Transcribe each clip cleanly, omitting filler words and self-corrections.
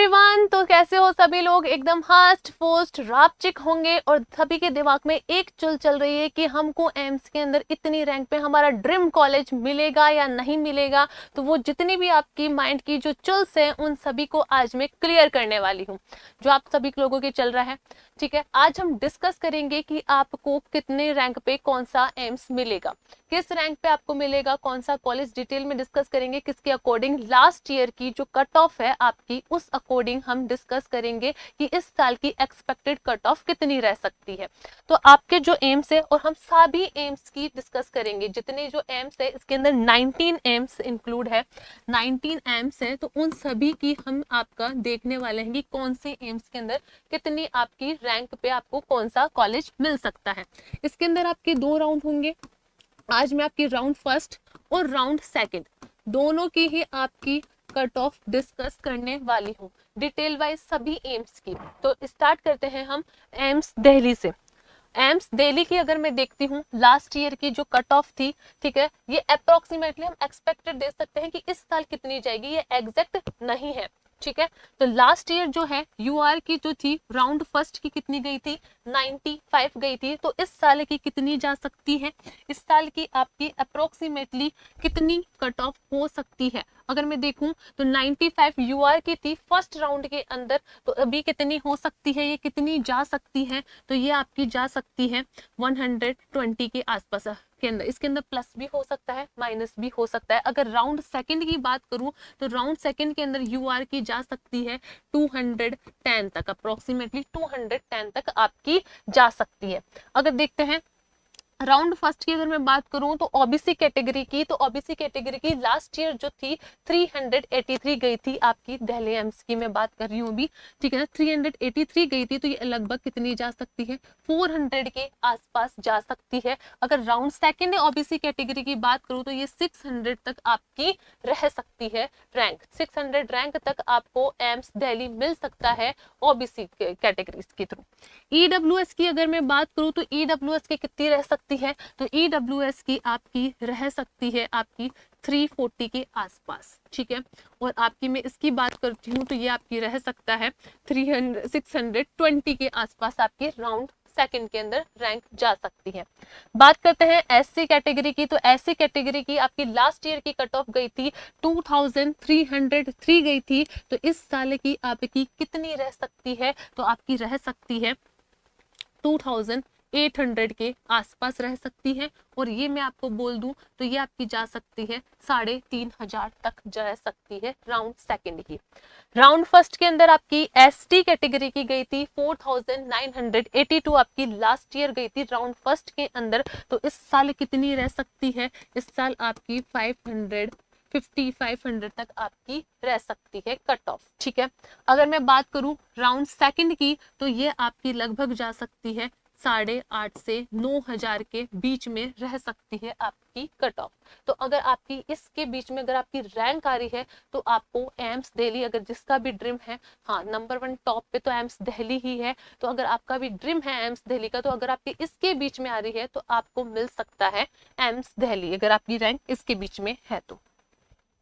Everyone, तो कैसे हो सभी लोग। एकदम हास्ट पोस्ट रापचिक होंगे और सभी के दिमाग में एक चुल चल रही है कि हमको एम्स के अंदर इतनी रैंक पे हमारा ड्रीम कॉलेज मिलेगा या नहीं मिलेगा। तो वो जितनी भी आपकी माइंड की जो चुल्स हैं उन सभी को आज मैं क्लियर करने वाली हूँ, जो आप सभी लोगों के चल रहा है। ठीक है, आज हम डिस्कस करेंगे कि आपको कितने रैंक पे कौन सा एम्स मिलेगा, किस रैंक पे आपको मिलेगा, कौन सा कॉलेज, डिटेल में डिस्कस करेंगे। किसके अकॉर्डिंग लास्ट ईयर की जो कट ऑफ है आपकी, उस अकॉर्डिंग हम डिस्कस करेंगे कि इस साल की एक्सपेक्टेड कट ऑफ कितनी रह सकती है। तो आपके जो एम्स है, और हम सभी एम्स की डिस्कस करेंगे। जितने जो एम्स है इसके अंदर 19 एम्स इंक्लूड है, 19 एम्स है, तो उन सभी की हम आपका देखने वाले हैं कि कौन से एम्स के अंदर कितनी आपकी रैंक पे आपको कौन सा कॉलेज मिल सकता है। इसके अंदर आपके 2 राउंड होंगे। आज मैं आपकी राउंड फर्स्ट और राउंड सेकंड दोनों की ही आपकी कट ऑफ डिस्कस करने वाली हूँ, डिटेल वाइज सभी एम्स की। तो स्टार्ट करते हैं हम एम्स दिल्ली से। एम्स दिल्ली की अगर मैं देखती हूँ लास्ट ईयर की जो कट ऑफ थी, ठीक है, ये अप्रोक्सीमेटली हम एक्सपेक्टेड दे सकते हैं कि इस साल कितनी जाएगी, ये एग्जैक्ट नहीं है। ठीक है, तो लास्ट ईयर जो है यूआर की जो थी राउंड फर्स्ट की कितनी गई थी, 95 गई थी। तो इस साल की कितनी जा सकती है, इस साल की आपकी अप्रोक्सीमेटली कितनी कट ऑफ हो सकती है। अगर मैं देखूं तो 95 यूआर की थी फर्स्ट राउंड के अंदर, तो अभी कितनी हो सकती है, ये कितनी जा सकती है, तो ये आपकी जा सकती है 120 के आसपास के अंदर। इसके अंदर प्लस भी हो सकता है, माइनस भी हो सकता है। अगर राउंड सेकंड की बात करूं तो राउंड सेकंड के अंदर यूआर की जा सकती है 210 तक, अप्रोक्सीमेटली 210 तक आपकी जा सकती है। अगर देखते हैं राउंड फर्स्ट की अगर मैं बात करूं तो ओबीसी कैटेगरी की, तो ओबीसी कैटेगरी की लास्ट ईयर जो थी 383 गई थी आपकी दिल्ली एम्स की मैं बात कर रही हूँ अभी। ठीक है ना, 383 गई थी, तो ये लगभग कितनी जा सकती है, 400 के आसपास जा सकती है। अगर राउंड सेकंड ओबीसी कैटेगरी की बात करूं तो ये 600 तक आपकी रह सकती है रैंक, 600 रैंक तक आपको एम्स दिल्ली मिल सकता है ओबीसी कैटेगरी के थ्रू। ईडब्ल्यूएस की अगर मैं बात करूं तो ईडब्ल्यूएस की कितनी रह सकती है, तो ईडब्ल्यूएस की आपकी रह सकती है आपकी 340 के आसपास। ठीक है, और आपकी मैं इसकी बात करती हूँ तो ये आपकी रह सकता है 620 के आसपास आपकी राउंड सेकंड के अंदर रैंक जा सकती है। बात करते हैं एससी कैटेगरी की, तो एससी कैटेगरी की आपकी लास्ट ईयर की कट ऑफ गई थी 2303 गई थी। तो इस साल की आपकी कितनी रह सकती है, तो आपकी रह सकती है 2800 के आसपास रह सकती है। और ये मैं आपको बोल दूं तो ये आपकी जा सकती है 3500 तक जा सकती है राउंड सेकंड की। राउंड फर्स्ट के अंदर आपकी एसटी कैटेगरी की गई थी 4982 आपकी लास्ट ईयर गई थी राउंड फर्स्ट के अंदर। तो इस साल कितनी रह सकती है, इस साल आपकी 500 तक आपकी रह सकती है कट ऑफ। ठीक है, अगर मैं बात करूं राउंड सेकंड की तो ये आपकी लगभग जा सकती है 8,500 से 9,000 के बीच में रह सकती है आपकी कट ऑफ। तो अगर आपकी इसके बीच में अगर आपकी रैंक आ रही है तो आपको एम्स दिल्ली, अगर जिसका भी ड्रीम है, हाँ नंबर 1 टॉप पे तो एम्स दिल्ली ही है, तो अगर आपका भी ड्रीम है एम्स दिल्ली का, तो अगर आपकी इसके बीच में आ रही है तो आपको मिल सकता है एम्स दिल्ली, अगर आपकी रैंक इसके बीच में है तो।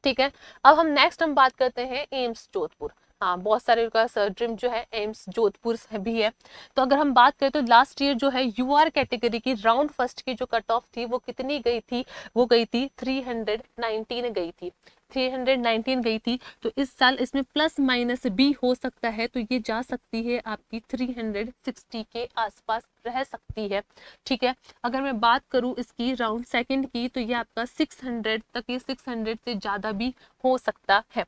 ठीक है, अब हम नेक्स्ट हम बात करते हैं एम्स जोधपुर। हाँ, बहुत सारे का ड्रीम जो है एम्स जोधपुर भी है। तो अगर हम बात करें तो लास्ट ईयर जो है यूआर कैटेगरी की राउंड फर्स्ट की जो कट ऑफ थी वो कितनी गई थी, वो गई थी 319 गई थी, 319 गई थी। तो इस साल इसमें प्लस माइनस भी हो सकता है, तो ये जा सकती है आपकी 360 के आसपास रह सकती है। ठीक है, अगर मैं बात करूं इसकी राउंड सेकंड की तो ये आपका 600 तक, ये 600 से ज्यादा भी हो सकता है।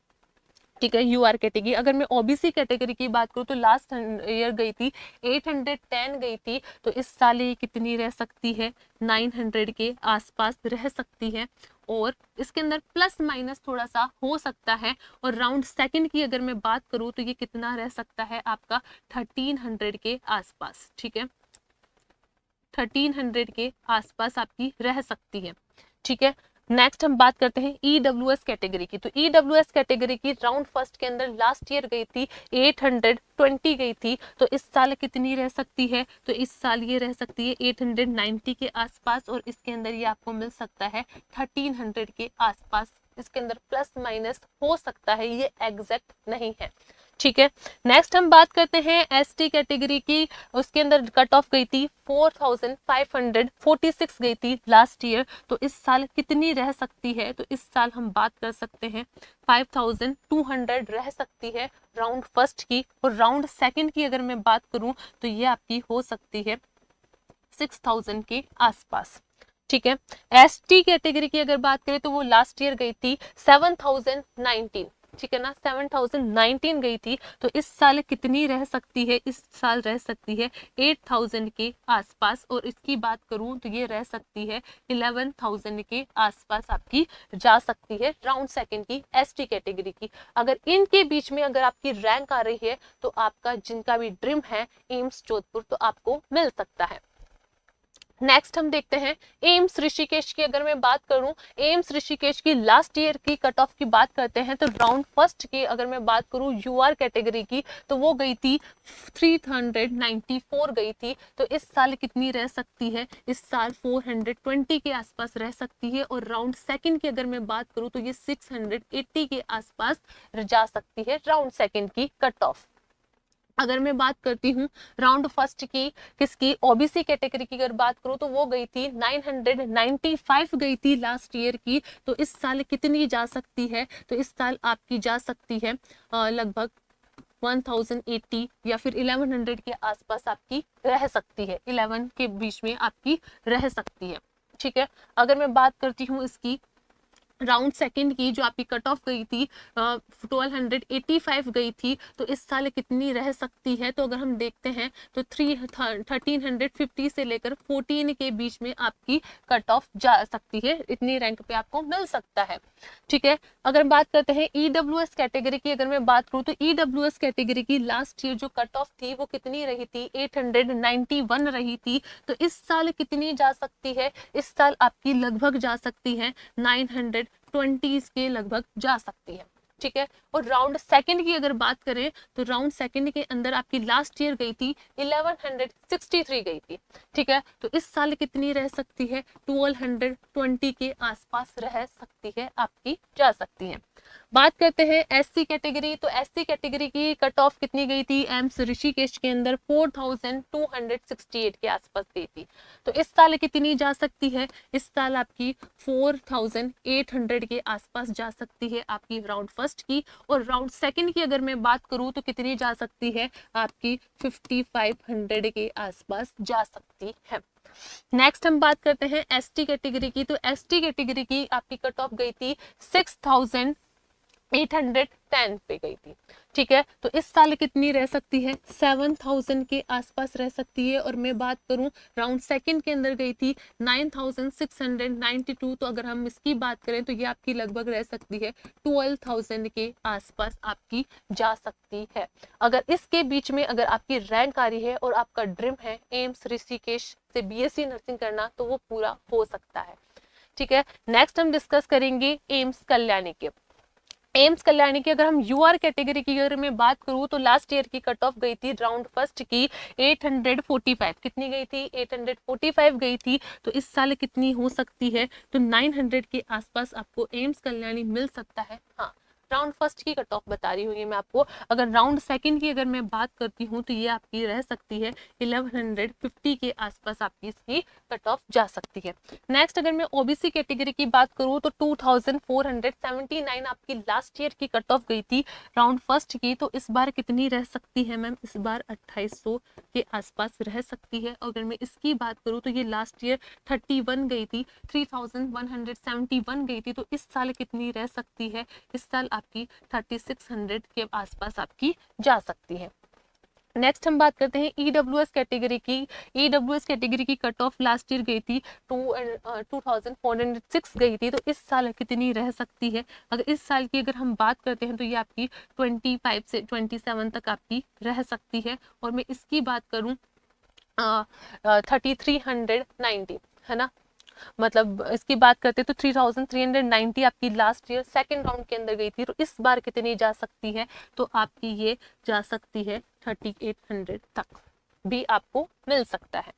ठीक है, यूआर कैटेगरी। अगर मैं ओबीसी कैटेगरी की बात करूं तो लास्ट ईयर गई थी 810 गई थी, तो इस साल ये कितनी रह सकती है, 900 के आसपास रह सकती है। और इसके अंदर प्लस माइनस थोड़ा सा हो सकता है। और राउंड सेकंड की अगर मैं बात करूं तो ये कितना रह सकता है आपका 1300 के आसपास। ठीक है, 1300 के आसपास आपकी रह सकती है। ठीक है, नेक्स्ट हम बात करते हैं ईडब्ल्यूएस कैटेगरी की। तो ईडब्ल्यूएस कैटेगरी की राउंड फर्स्ट के अंदर लास्ट ईयर गई थी 820 गई थी, तो इस साल कितनी रह सकती है, तो इस साल ये रह सकती है 890 के आसपास, और इसके अंदर ये आपको मिल सकता है 1300 के आसपास। इसके अंदर प्लस माइनस हो सकता है, ये एग्जैक्ट नहीं है। ठीक है। नेक्स्ट हम बात करते हैं एसटी कैटेगरी की, उसके अंदर कट ऑफ गई थी 4546 गई थी लास्ट ईयर, तो इस साल कितनी रह सकती है? तो इस साल हम बात कर सकते हैं 5200 रह सकती है राउंड फर्स्ट की, और राउंड सेकंड की अगर मैं बात करूं तो ये आपकी हो सकती है 6000 के आसपास। ठीक है। एसटी कैटेगरी की अगर बात करें तो वो लास्ट ईयर गई थी 7019, ठीक है ना, 7019 गई थी, तो इस साल कितनी रह सकती है? इस साल रह सकती है 8000 के आसपास, और इसकी बात करूं तो ये रह सकती है 11000 के आसपास आपकी जा सकती है राउंड सेकंड की एसटी कैटेगरी की। अगर इनके बीच में अगर आपकी रैंक आ रही है तो आपका जिनका भी ड्रीम है एम्स जोधपुर, तो आपको मिल सकता है। नेक्स्ट हम देखते हैं एम्स ऋषिकेश की। अगर मैं बात करूं एम्स ऋषिकेश की लास्ट ईयर की कट ऑफ की बात करते हैं तो राउंड फर्स्ट की अगर मैं बात करूं यूआर कैटेगरी की तो वो गई थी 394 गई थी, तो इस साल कितनी रह सकती है? इस साल 420 के आसपास रह सकती है, और राउंड सेकंड की अगर मैं बात करूं तो ये 680 के आसपास जा सकती है राउंड सेकंड की कट ऑफ। अगर मैं बात करती हूँ राउंड फर्स्ट की किसकी, ओबीसी कैटेगरी की अगर बात करूँ तो वो गई थी 995 गई थी लास्ट ईयर की, तो इस साल कितनी जा सकती है? तो इस साल आपकी जा सकती है लगभग 1080 या फिर 1100 के आसपास आपकी रह सकती है, 11 के बीच में आपकी रह सकती है। ठीक है। अगर मैं बात करती हूँ इसकी राउंड सेकंड की जो आपकी कट ऑफ गई थी 1285 गई थी, तो इस साल कितनी रह सकती है? तो अगर हम देखते हैं तो 1350 से लेकर 14 के बीच में आपकी कट ऑफ जा सकती है, इतनी रैंक पे आपको मिल सकता है। ठीक है। अगर बात करते हैं ईडब्ल्यूएस कैटेगरी की, अगर मैं बात करूं तो ईडब्ल्यूएस कैटेगरी की लास्ट ईयर जो कट ऑफ थी वो कितनी रही थी? 891 रही थी, तो इस साल कितनी जा सकती है? इस साल आपकी लगभग जा सकती है 920 के लगभग जा सकती है। ठीक है। और राउंड सेकंड की अगर बात करें तो राउंड सेकंड के अंदर आपकी लास्ट ईयर गई थी 1163 गई थी। ठीक है। तो इस साल कितनी रह सकती है? 1220 के आसपास रह सकती है, आपकी जा सकती है। बात करते हैं एससी कैटेगरी, तो एससी कैटेगरी की कट ऑफ कितनी गई थी एम्स ऋषिकेश के अंदर? 4268 के आसपास गई थी, तो इस साल कितनी जा सकती है? इस साल आपकी 4800 के आसपास जा सकती है आपकी राउंड फर्स्ट की, और राउंड सेकंड की अगर मैं बात करूं तो कितनी जा सकती है? आपकी 5500 के आसपास जा सकती है। नेक्स्ट हम बात करते हैं एसटी कैटेगरी की, तो एसटी कैटेगरी की आपकी कट ऑफ गई थी 6810 पे गई थी। ठीक है। तो इस साल कितनी रह सकती है? 7000 के आसपास रह सकती है, और मैं बात करूं राउंड सेकंड के अंदर गई थी 9692, तो अगर हम इसकी बात करें तो ये आपकी लगभग रह सकती है 12000 के आसपास आपकी जा सकती है। अगर इसके बीच में अगर आपकी रैंक आ रही है और आपका ड्रीम है एम्स ऋषिकेश से बीएससी नर्सिंग करना, तो वो पूरा हो सकता है। ठीक है। नेक्स्ट हम डिस्कस करेंगे एम्स कल्याणी के। एम्स कल्याणी की अगर हम यूआर कैटेगरी की अगर मैं बात करूं तो लास्ट ईयर की कट ऑफ गई थी राउंड फर्स्ट की 845, कितनी गई थी? 845 गई थी, तो इस साल कितनी हो सकती है? तो 900 के आसपास आपको एम्स कल्याणी मिल सकता है। हाँ, राउंड फर्स्ट की कट ऑफ बता रही हूँ ये मैं आपको। अगर राउंड सेकंड की अगर मैं बात करती हूँ तो ये आपकी रह सकती है 1150 के आसपास आपकी इसकी कट ऑफ जा सकती है। नेक्स्ट अगर मैं ओबीसी कैटेगरी की बात करूँ तो 2479 आपकी लास्ट ईयर की कट ऑफ गई थी राउंड फर्स्ट की, तो इस बार कितनी रह सकती है मैम? इस बार 2800 के आसपास रह सकती है। अगर मैं इसकी बात करूँ तो ये लास्ट ईयर 31 गई थी, 3171 गई थी, तो इस साल कितनी रह सकती है? इस साल आपकी 3600 के आसपास आपकी जा सकती है। नेक्स्ट हम बात करते हैं ईडब्ल्यूएस कैटेगरी की। ईडब्ल्यूएस कैटेगरी की कट ऑफ लास्ट ईयर गई थी 2406 गई थी, तो इस साल कितनी रह सकती है? अगर इस साल की अगर हम बात करते हैं तो ये आपकी 25 से 27 तक आपकी रह सकती है। और मैं इसकी बात करूं 3390, है ना, मतलब इसकी बात करते तो 3390 आपकी लास्ट ईयर सेकंड राउंड के अंदर गई थी, तो इस बार कितनी जा सकती है? तो आपकी ये जा सकती है 3800 तक भी आपको मिल सकता है।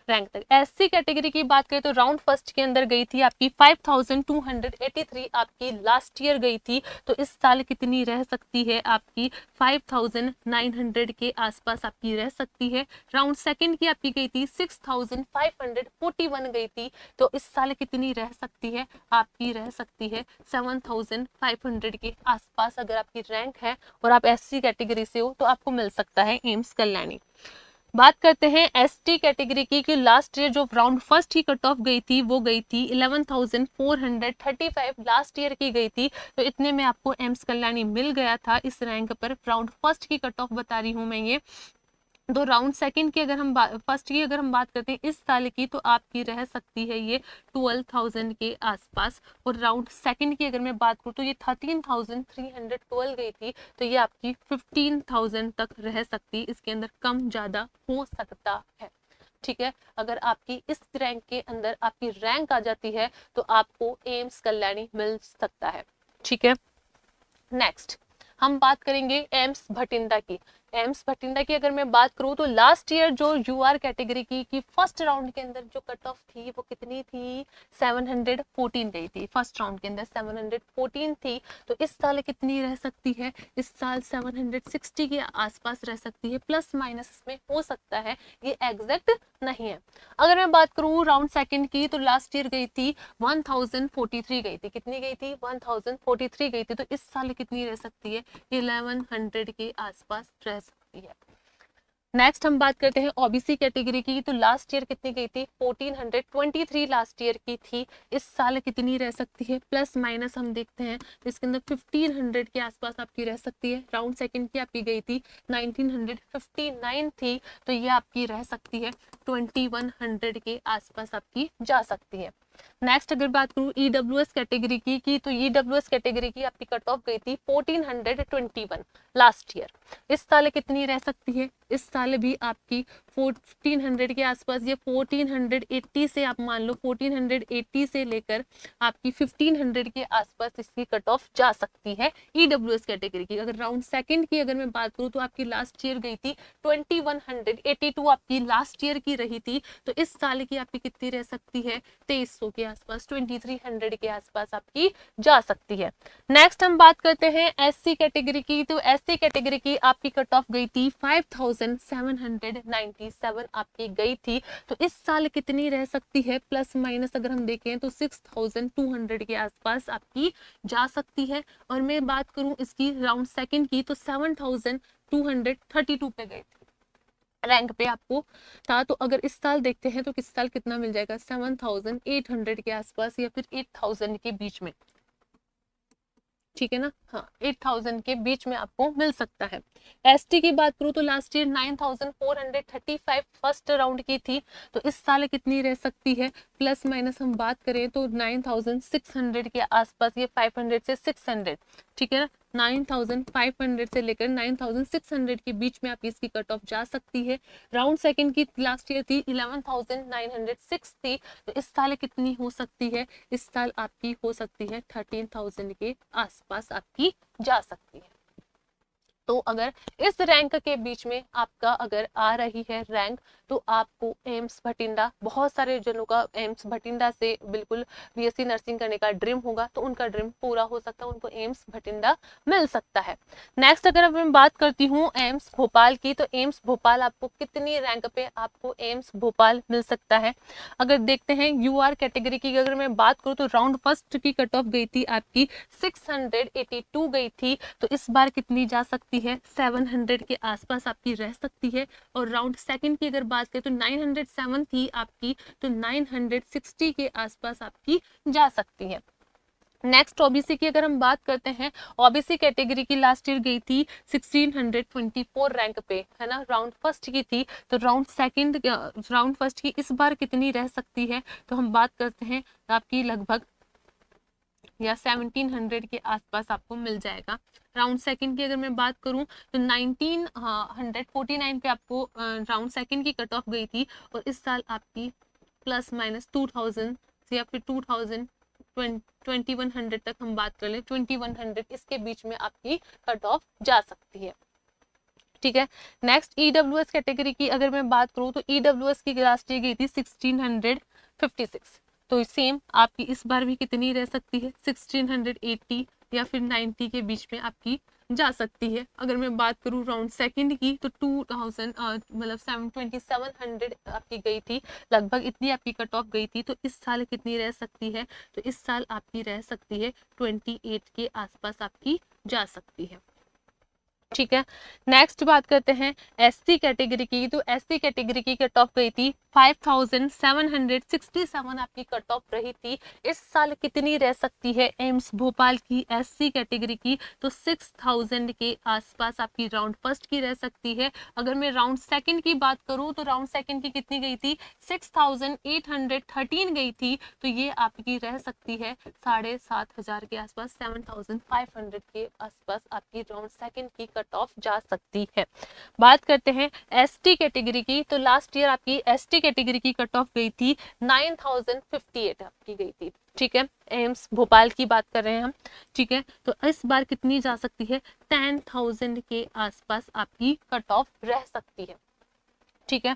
रैंक तक। एससी कैटेगरी की बात करें तो राउंड फर्स्ट के अंदर गई थी आपकी 5283 आपकी लास्ट ईयर गई थी, तो इस साल कितनी रह सकती है आपकी 5900 के आसपास आपकी रह सकती है। राउंड सेकंड की आपकी गई थी 6541 गई थी, तो इस साल कितनी रह सकती है आपकी रह सकती है 7500 के आसपास। अगर आपकी रैंक है और आप एससी कैटेगरी से हो तो आपको मिल सकता है एम्स कल्याणी। बात करते हैं एसटी कैटेगरी की कि लास्ट ईयर जो राउंड फर्स्ट ही कट ऑफ गई थी वो गई थी 11,435 लास्ट ईयर की गई थी, तो इतने में आपको एम्स कल्याणी मिल गया था इस रैंक पर। राउंड फर्स्ट की कट ऑफ बता रही हूँ मैं ये। तो राउंड सेकंड की अगर हम फर्स्ट की अगर हम बात करते हैं इस साल की, तो आपकी रह सकती है ये 12,000 के आसपास। और राउंड सेकंड की अगर मैं बात करूँ तो ये 13,312 गई थी, तो ये आपकी 15,000 तक रह सकती, इसके अंदर कम ज़्यादा हो सकता है। ठीक है, अगर आपकी इस रैंक के अंदर आपकी रैंक आ जाती है तो आपको एम्स कल्याणी मिल सकता है। ठीक है, नेक्स्ट हम बात करेंगे एम्स भटिंडा की। एम्स भटिंडा की अगर मैं बात करूं तो लास्ट ईयर जो यूआर कैटेगरी की फर्स्ट राउंड के अंदर जो कट ऑफ थी वो कितनी थी 714 गई थी, फर्स्ट राउंड के अंदर 714 थी, तो इस साल कितनी रह सकती है, इस साल 760 के आसपास रह सकती है, प्लस माइनस इसमें हो सकता है, ये एग्जैक्ट नहीं है। अगर मैं बात करूं राउंड सेकंड की तो लास्ट ईयर गई थी 1043 गई थी, कितनी गई थी 1043 गई थी, तो इस साल कितनी रह सकती है 1100 के आसपास रह सकती है। नेक्स्ट हम बात करते हैं ओबीसी कैटेगरी की, तो लास्ट ईयर कितनी गई थी 1423 लास्ट ईयर की थी, इस साल कितनी रह सकती है, प्लस माइनस हम देखते हैं इसके अंदर 1500 के आसपास आपकी रह सकती है। राउंड सेकंड की आपकी गई थी 1959 थी, तो ये आपकी रह सकती है 2100 के आसपास आपकी जा सकती है। नेक्स्ट अगर बात करूँ ईडब्ल्यूएस कैटेगरी की तो ईडब्ल्यूएस कैटेगरी की आपकी कट ऑफ गई थी 1421 लास्ट ईयर, इस साल कितनी रह सकती है, इस साल भी आपकी 1400 के आसपास, या 1480 से आप मान लो 1480 से लेकर आपकी 1500 के आसपास इसकी कट ऑफ जा सकती है ईडब्ल्यूएस कैटेगरी की। अगर राउंड सेकंड की अगर मैं बात करूँ तो आपकी लास्ट ईयर गई थी 2182 आपकी लास्ट ईयर की रही थी, तो इस साल की आपकी कितनी रह सकती है 2300 के आसपास, 2300 के आसपास आपकी जा सकती है। नेक्स्ट हम बात करते हैं एससी कैटेगरी की, तो एससी कैटेगरी की आपकी कट ऑफ गई थी 5797 आपकी गई थी, तो इस साल कितनी रह सकती है, प्लस माइनस अगर हम देखें तो 6200 के आसपास आपकी जा सकती है। और मैं बात करूं इसकी राउंड सेकंड की तो 7232 पे गई थी रैंक पे आपको था, तो अगर इस साल देखते हैं तो किस साल कितना मिल जाएगा 7800 के आसपास या फिर 8000 के बीच में। ठीक है ना, हाँ 8000 के बीच में आपको मिल सकता है। एसटी की बात करूँ तो लास्ट ईयर 9435 फर्स्ट राउंड की थी, तो इस साल कितनी रह सकती है, प्लस माइनस हम बात करें तो 9600 के आसपास, ये 500 से 600, ठीक है ना, 9500 से लेकर 9600 के बीच में आपकी इसकी कट ऑफ जा सकती है। राउंड सेकंड की लास्ट ईयर थी 11906 थी, तो इस साल कितनी हो सकती है, इस साल आपकी हो सकती है 13000 के आसपास आपकी जा सकती है। तो अगर इस रैंक के बीच में आपका अगर आ रही है रैंक, तो आपको एम्स भटिंडा, बहुत सारे जनों का एम्स भटिंडा से बिल्कुल बीएससी नर्सिंग करने का ड्रीम होगा, तो उनका ड्रीम पूरा हो सकता है, उनको एम्स भटिंडा मिल सकता है। नेक्स्ट अगर अब मैं बात करती हूँ एम्स भोपाल की, तो एम्स भोपाल आपको कितनी रैंक पे आपको एम्स भोपाल मिल सकता है। अगर देखते हैं यूआर कैटेगरी की अगर मैं बात करूँ तो राउंड फर्स्ट की कट ऑफ गई थी आपकी 682 गई थी, तो इस बार कितनी जा सकती है 700 के आसपास आपकी रह सकती है। और राउंड सेकंड की अगर बात करें तो 907 थी आपकी, तो 960 के आसपास आपकी जा सकती है। नेक्स्ट ओबीसी की अगर हम बात करते हैं, ओबीसी कैटेगरी की लास्ट ईयर गई थी 1624 रैंक पे, है ना, राउंड फर्स्ट की थी, तो राउंड फर्स्ट की इस बार कितनी रह सकती है, तो हम बात करते हैं आपकी लगभग या 1700 के आसपास आपको मिल जाएगा। राउंड सेकंड की अगर मैं बात करूं तो 1949 पे आपको राउंड सेकंड की कट ऑफ गई थी, और इस साल आपकी प्लस माइनस 2000 या फिर 2100 तक हम बात कर ले, 2100 इसके बीच में आपकी कट ऑफ जा सकती है। ठीक है। नेक्स्ट ईडब्ल्यूएस कैटेगरी की अगर मैं बात करूँ तो ईडब्ल्यूएस की लास्ट ईयर गई थी 1656, तो सेम आपकी इस बार भी कितनी रह सकती है 1680 या फिर 90 के बीच में आपकी जा सकती है। अगर मैं बात करूँ राउंड सेकंड की तो 2000 मतलब 2700 आपकी गई थी, लगभग इतनी आपकी कट ऑफ गई थी। तो इस साल कितनी रह सकती है, तो इस साल आपकी रह सकती है 28 के आसपास आपकी जा सकती है। ठीक है। नेक्स्ट बात करते हैं एससी कैटेगरी की, तो एससी कैटेगरी की कट ऑफ गई थी 5767 आपकी कट ऑफ रही थी। इस साल कितनी रह सकती है एम्स भोपाल की एससी कैटेगरी की, तो 6000 के आसपास आपकी राउंड फर्स्ट की रह सकती है। अगर मैं राउंड सेकंड की बात करूं तो राउंड सेकंड की कितनी गई थी 6813 गई थी, तो ये आपकी रह सकती है 7500 के आसपास, 7500 के आसपास आपकी राउंड सेकंड की कट ऑफ जा सकती है। बात करते हैं एसटी कैटेगरी की, तो लास्ट ईयर आपकी एसटी कैटेगरी की कट ऑफ गई थी 9058 आपकी गई थी। ठीक है, एम्स भोपाल की बात कर रहे हैं हम। ठीक है, तो इस बार कितनी जा सकती है 10,000 के आसपास आपकी कट ऑफ रह सकती है। ठीक है,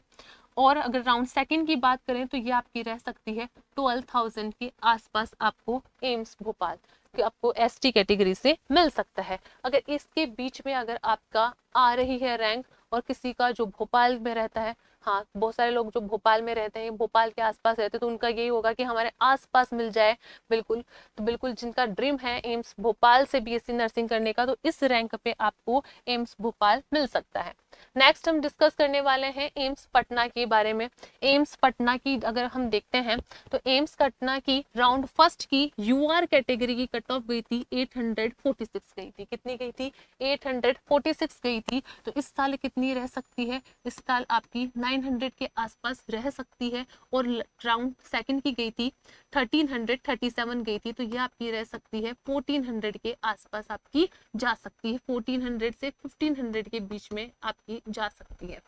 और अगर राउंड सेकंड की बात करें तो ये आपकी रह सकती है 12,000 के आसपास आपको एम्स भोपाल कि आपको एसटी कैटेगरी से मिल सकता है। अगर इसके बीच में अगर आपका आ रही है रैंक और किसी का जो भोपाल में रहता है, हाँ बहुत सारे लोग जो भोपाल में रहते हैं, भोपाल के आसपास रहते हैं, तो उनका यही होगा कि हमारे आसपास मिल जाए। बिल्कुल, तो बिल्कुल जिनका ड्रीम है एम्स भोपाल से बीएससी नर्सिंग करने का, तो इस रैंक पे आपको एम्स भोपाल मिल सकता है। नेक्स्ट हम डिस्कस करने वाले हैं एम्स पटना के बारे में। एम्स पटना की अगर हम देखते हैं तो एम्स पटना की राउंड फर्स्ट की यूआर कैटेगरी की कट ऑफ गई थी 846 गई थी। कितनी गई थी 846 गई थी। तो इस साल कितनी रह सकती है, इस साल आपकी 900 के आसपास रह सकती है। और राउंड सेकंड की गई थी 1337 गई थी, तो ये आपकी रह सकती है 1400 के आसपास आपकी जा सकती है। 1400 से 1500 के बीच में आपकी जा सकती है।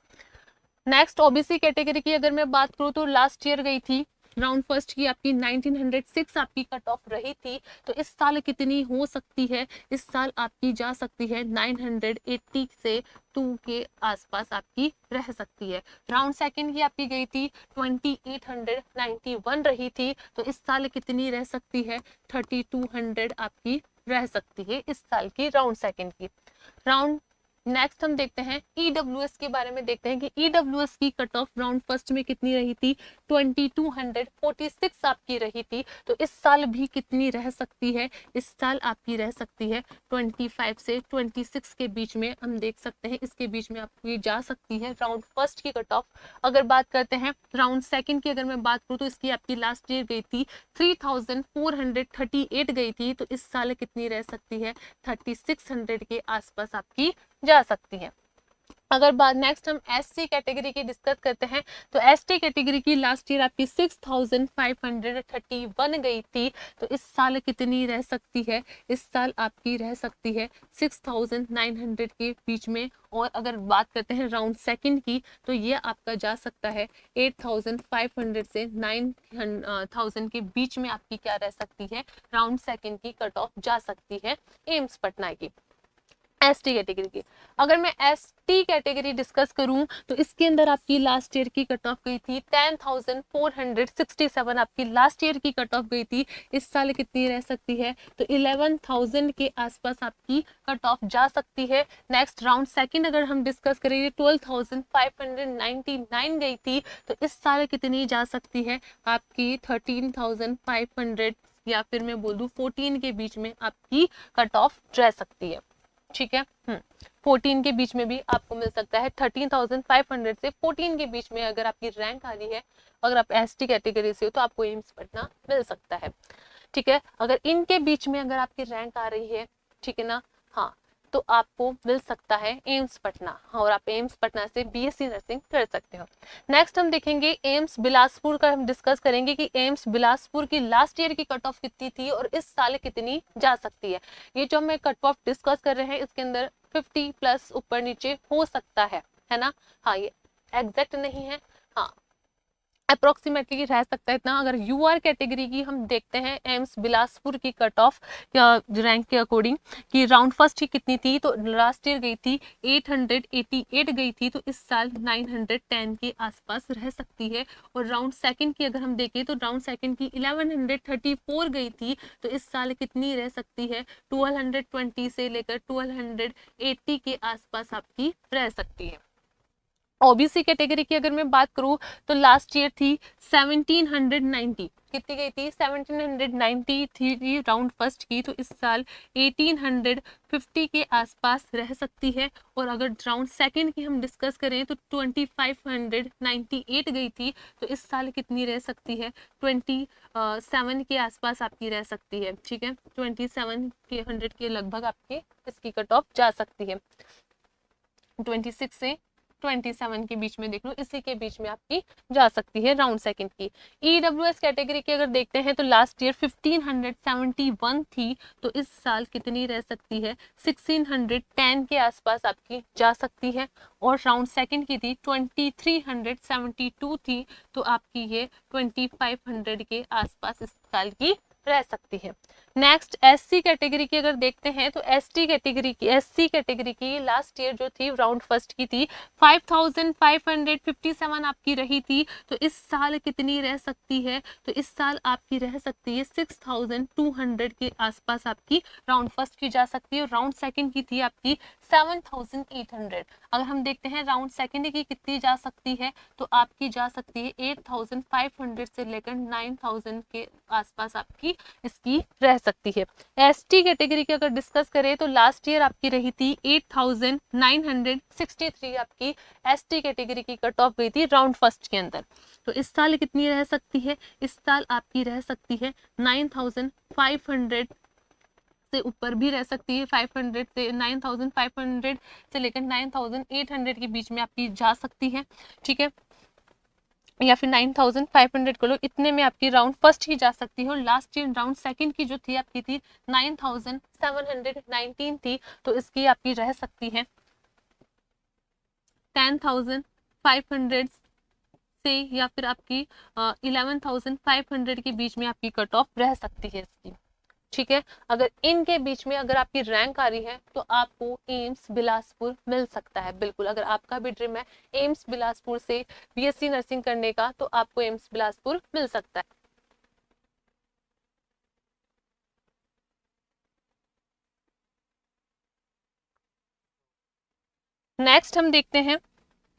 नेक्स्ट ओबीसी कैटेगरी की अगर मैं बात करूं तो लास्ट ईयर गई थी राउंड फर्स्ट की आपकी 1906 आपकी कट ऑफ रही थी। तो इस साल कितनी हो सकती है, इस साल आपकी जा सकती है 980 से 2 के आसपास आपकी रह सकती है। राउंड सेकंड की आपकी गई थी 2891 रही थी, तो इस साल कितनी रह सकती है 3200 आपकी रह सकती है इस साल की राउंड सेकंड की। राउंड नेक्स्ट हम देखते हैं ईडब्ल्यूएस के बारे में, देखते हैं कि ईडब्ल्यूएस की कट ऑफ राउंड फर्स्ट में कितनी रही थी 2246 आपकी रही थी। तो इस साल भी कितनी रह सकती है, इस साल आपकी रह सकती है 25 से 26 के बीच में, हम देख सकते हैं इसके बीच में आपकी जा सकती है राउंड फर्स्ट की कट ऑफ। अगर बात करते हैं राउंड सेकंड की, अगर मैं बात करूँ तो इसकी आपकी लास्ट ईयर गई थी 3438 गई थी। तो इस साल कितनी रह सकती है 3600 के आसपास आपकी जा सकती है। अगर बात नेक्स्ट हम एससी कैटेगरी की डिस्कस करते हैं तो एसटी कैटेगरी की लास्ट ईयर आपकी 6531 गई थी। तो इस साल कितनी रह सकती है, इस साल आपकी रह सकती है 6900 के बीच में। और अगर बात करते हैं राउंड सेकंड की तो ये आपका जा सकता है 8500 से 9000 के बीच में आपकी क्या रह सकती है राउंड सेकंड की कट ऑफ जा सकती है एम्स पटना की। एसटी कैटेगरी की अगर मैं एसटी कैटेगरी डिस्कस करूं तो इसके अंदर आपकी लास्ट ईयर की कट ऑफ गई थी 10467 आपकी लास्ट ईयर की कट ऑफ गई थी। इस साल कितनी रह सकती है तो 11000 के आसपास आपकी कट ऑफ जा सकती है। नेक्स्ट राउंड सेकंड अगर हम डिस्कस करेंगे 12599 गई थी। तो इस साल कितनी जा सकती है आपकी 13500 या फिर मैं बोल दूं 14 के बीच में आपकी कट ऑफ रह सकती है। ठीक है, 14 के बीच में भी आपको मिल सकता है। 13,500 से 14 के बीच में अगर आपकी रैंक आ रही है, अगर आप एसटी कैटेगरी से हो तो आपको एम्स पटना मिल सकता है। ठीक है, अगर इनके बीच में अगर आपकी रैंक आ रही है, ठीक है ना, हाँ, तो आपको मिल सकता है एम्स पटना, और आप एम्स पटना से बीएससी नर्सिंग कर सकते हो। नेक्स्ट हम देखेंगे एम्स बिलासपुर का, हम डिस्कस करेंगे कि एम्स बिलासपुर की लास्ट ईयर की कट ऑफ कितनी थी और इस साल कितनी जा सकती है। ये जो मैं कट ऑफ डिस्कस कर रहे हैं इसके अंदर 50 प्लस ऊपर नीचे हो सकता है ना, हाँ ये एग्जैक्ट नहीं है, हाँ अप्रोक्सीमेटली रह सकता है इतना। अगर यूआर कैटेगरी की हम देखते हैं एम्स बिलासपुर की कट ऑफ रैंक के अकॉर्डिंग कि राउंड फर्स्ट की कितनी थी, तो लास्ट ईयर गई थी 888 गई थी, तो इस साल 910 के आसपास रह सकती है। और राउंड सेकंड की अगर हम देखें तो राउंड सेकंड की 1134 गई थी, तो इस साल कितनी रह सकती है, 1220 से लेकर 1280 के आसपास आपकी रह सकती है। ओबीसी कैटेगरी की अगर मैं बात करूं तो लास्ट ईयर थी 1790, कितनी गई थी, 1790 थी राउंड फर्स्ट की, तो इस साल 1850 के आसपास रह सकती है। और अगर राउंड सेकंड की हम डिस्कस करें तो 2598 गई थी, तो इस साल कितनी रह सकती है, 27 के आसपास आपकी रह सकती है। ठीक है, 27 के 100 के लगभग आपके इसकी कट ऑफ जा सकती है। 26 से 27 के बीच में देख लो, इसी के बीच में आपकी जा सकती है राउंड सेकंड की। ईडब्ल्यूएस कैटेगरी की अगर देखते हैं तो लास्ट ईयर 1571 थी, तो इस साल कितनी रह सकती है, 1610 के आसपास आपकी जा सकती है। और राउंड सेकंड की थी 2372 थी, तो आपकी ये 2500 के आसपास इस साल की रह सकती है। नेक्स्ट एससी कैटेगरी की अगर देखते हैं तो एससी कैटेगरी की लास्ट ईयर जो थी राउंड फर्स्ट की थी 5557 आपकी रही थी, तो इस साल कितनी रह सकती है, तो इस साल आपकी रह सकती है 6200 के आसपास आपकी राउंड फर्स्ट की जा सकती है। और राउंड सेकंड की थी आपकी 7800। अगर हम देखते हैं राउंड सेकंड की कितनी जा सकती है, तो आपकी जा सकती है 8500 से लेकर 9000 के आसपास आपकी इसकी रह सकती है। एसटी कैटेगरी की अगर डिस्कस करें तो लास्ट ईयर आपकी रही थी 8963 आपकी एसटी कैटेगरी की कट ऑफ गई थी राउंड फर्स्ट के अंदर, तो इस साल कितनी रह सकती है, इस साल आपकी रह सकती है 9500 से ऊपर भी रह सकती है, 500 से 9500 से लेकर 9800 के बीच में आपकी जा सकती है। ठीक है, या फिर 9500 को लो, इतने में आपकी राउंड फर्स्ट ही जा सकती है। और लास्ट ईयर राउंड सेकंड की जो थी आपकी थी 9719 थी, तो इसकी आपकी रह सकती है 10,500 से या फिर आपकी 11,500 के बीच में आपकी कट ऑफ रह सकती है इसकी। ठीक है, अगर इनके बीच में अगर आपकी रैंक आ रही है तो आपको एम्स बिलासपुर मिल सकता है। बिल्कुल, अगर आपका भी ड्रीम है एम्स बिलासपुर से बीएससी नर्सिंग करने का, तो आपको एम्स बिलासपुर मिल सकता है। नेक्स्ट हम देखते हैं,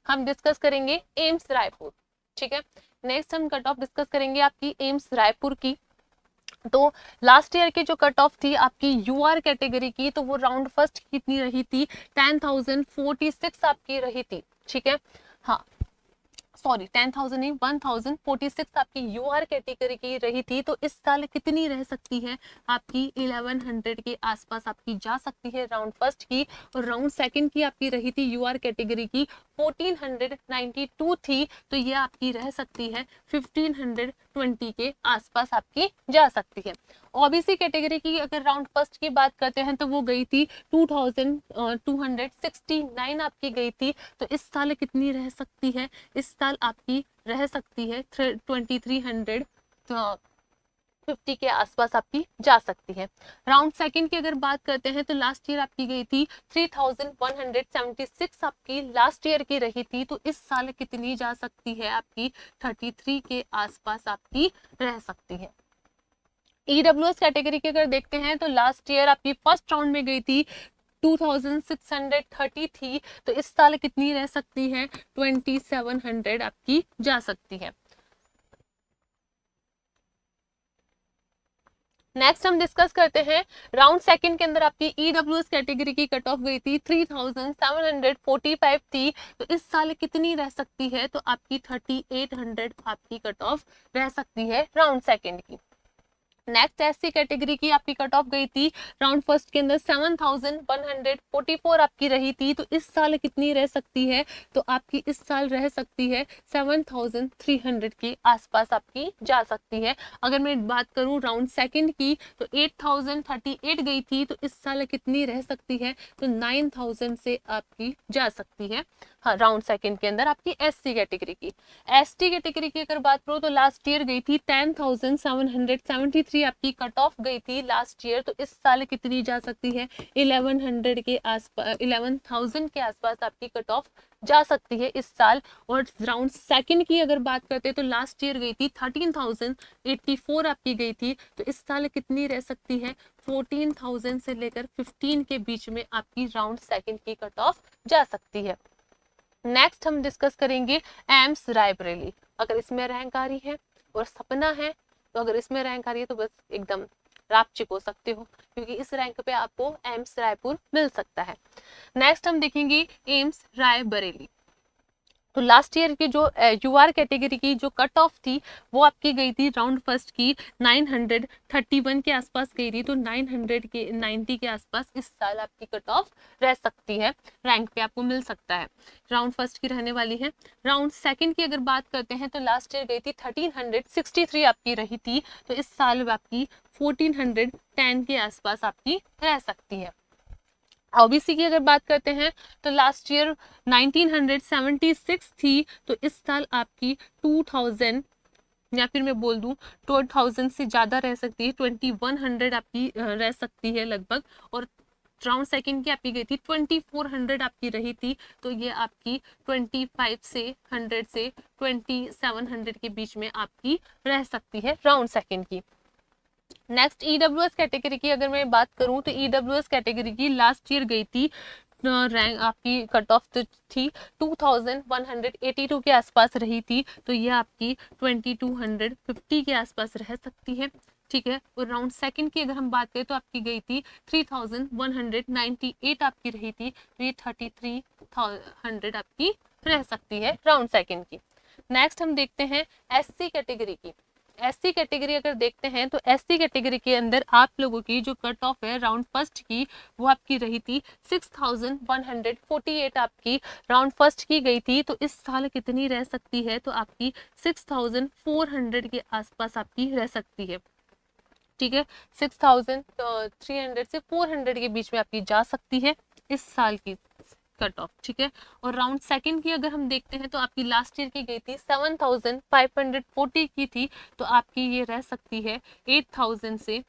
हम डिस्कस करेंगे एम्स रायपुर। ठीक है, नेक्स्ट हम कट ऑफ डिस्कस करेंगे आपकी एम्स रायपुर की। तो लास्ट ईयर की जो कट ऑफ थी आपकी यूआर कैटेगरी की, तो वो राउंड फर्स्ट कितनी रही थी, 10,046 आपकी रही थी। ठीक है, हाँ सॉरी 10,000 नहीं, 1046 आपकी यूआर कैटेगरी की रही थी, तो इस साल कितनी रह सकती है, आपकी 1100 के आसपास आपकी जा सकती है राउंड फर्स्ट की। और राउंड सेकंड की आपकी रही थी यूआर कैटेगरी की 1492 थी, तो ये आपकी रह सकती है 1520 के आसपास आपकी जा सकती है। ओबीसी कैटेगरी की अगर राउंड फर्स्ट की बात करते हैं तो वो गई थी 2269 आपकी गई थी, तो इस साल कितनी रह सकती है, इस साल आपकी रह सकती है 2350 के आसपास आपकी जा सकती है। राउंड सेकंड की अगर बात करते हैं तो लास्ट ईयर आपकी गई थी 3176 आपकी लास्ट ईयर की रही थी, तो इस साल कितनी जा सकती है, आपकी 33 के आसपास आपकी रह सकती है। ईडब्ल्यूएस कैटेगरी की अगर देखते हैं तो लास्ट ईयर आपकी फर्स्ट राउंड में गई थी 2630 थी, तो इस साल कितनी रह सकती है, 2700 आपकी जा सकती है। नेक्स्ट हम डिस्कस करते हैं राउंड सेकंड के अंदर आपकी ईडब्ल्यूएस कैटेगरी की कट ऑफ गई थी 3745 थी, तो इस साल कितनी रह सकती है, तो आपकी 3800 आपकी कट ऑफ रह सकती है राउंड सेकंड की। नेक्स्ट एससी कैटेगरी की आपकी कट ऑफ गई थी राउंड फर्स्ट के अंदर 7144 आपकी रही थी, तो इस साल कितनी रह सकती है, तो आपकी इस साल रह सकती है 7300 के आसपास आपकी जा सकती है। अगर मैं बात करूं राउंड सेकंड की तो 8038 गई थी, तो इस साल कितनी रह सकती है, तो 9000 से आपकी जा सकती है। हाँ, राउंड सेकंड के अंदर आपकी एससी कैटेगरी की। एसटी कैटेगरी की अगर बात करूं तो लास्ट ईयर गई थी 10773 आपकी कट ऑफ गई थी लास्ट ईयर, तो इस साल कितनी जा सकती है, 1100 के आसपास, 11000 के आसपास आपकी कट ऑफ जा सकती है इस साल। और राउंड सेकंड की अगर बात करते हैं तो लास्ट ईयर गई थी 13084 आपकी गई थी, तो इस साल कितनी रह सकती है, 14000 से लेकर 15 के बीच में आपकी राउंड सेकंड की कट ऑफ जा सकती है। नेक्स्ट हम डिस्कस करेंगे एम्स रायबरेली। अगर इसमें रैंक आ रही है और सपना है, तो अगर इसमें रैंक आ रही है तो बस एकदम रापचिक हो सकते हो, क्योंकि इस रैंक पे आपको एम्स रायपुर मिल सकता है। नेक्स्ट हम देखेंगे एम्स रायबरेली। तो लास्ट ईयर की जो यूआर कैटेगरी की जो कट ऑफ थी वो आपकी गई थी राउंड फर्स्ट की 931 के आसपास गई थी, तो 990 के आसपास इस साल आपकी कट ऑफ रह सकती है, रैंक पे आपको मिल सकता है, राउंड फर्स्ट की रहने वाली है। राउंड सेकंड की अगर बात करते हैं तो लास्ट ईयर गई थी 1363 आपकी रही थी, तो इस साल आपकी 1410 के आसपास आपकी रह सकती है। ओबीसी की अगर बात करते हैं तो लास्ट ईयर 1976 थी, तो इस साल आपकी 2000 या फिर मैं बोल दूं 2000 से ज़्यादा रह सकती है, 2100 आपकी रह सकती है लगभग। और राउंड सेकंड की आपकी गई थी 2400 आपकी रही थी, तो ये आपकी 25 से 100 से 2700 के बीच में आपकी रह सकती है राउंड सेकंड की। नेक्स्ट ईडब्ल्यूएस कैटेगरी की अगर मैं बात करूं तो ईडब्ल्यूएस कैटेगरी की लास्ट ईयर गई थी रैंक आपकी कट ऑफ तो थी 2182 के आसपास रही थी, तो ये आपकी 2250 के आसपास रह सकती है, ठीक है। और राउंड सेकंड की अगर हम बात करें तो आपकी गई थी 3198 आपकी रही थी, तो ये 3300 आपकी रह सकती है राउंड सेकंड की। नेक्स्ट हम देखते हैं एससी कैटेगरी की। एससी कैटेगरी अगर देखते हैं तो एससी कैटेगरी के अंदर आप लोगों की जो कट ऑफ है राउंड फर्स्ट की वो आपकी रही थी 6148 आपकी राउंड फर्स्ट की गई थी, तो इस साल कितनी रह सकती है, तो आपकी 6400 के आसपास आपकी रह सकती है, ठीक है। 6300 से 400 के बीच में आपकी जा सकती है इस साल की कट ऑफ, ठीक है। और राउंड सेकंड की अगर हम देखते हैं तो आपकी लास्ट ईयर की गई थी 7540 की थी, तो आपकी ये रह सकती है 8000 से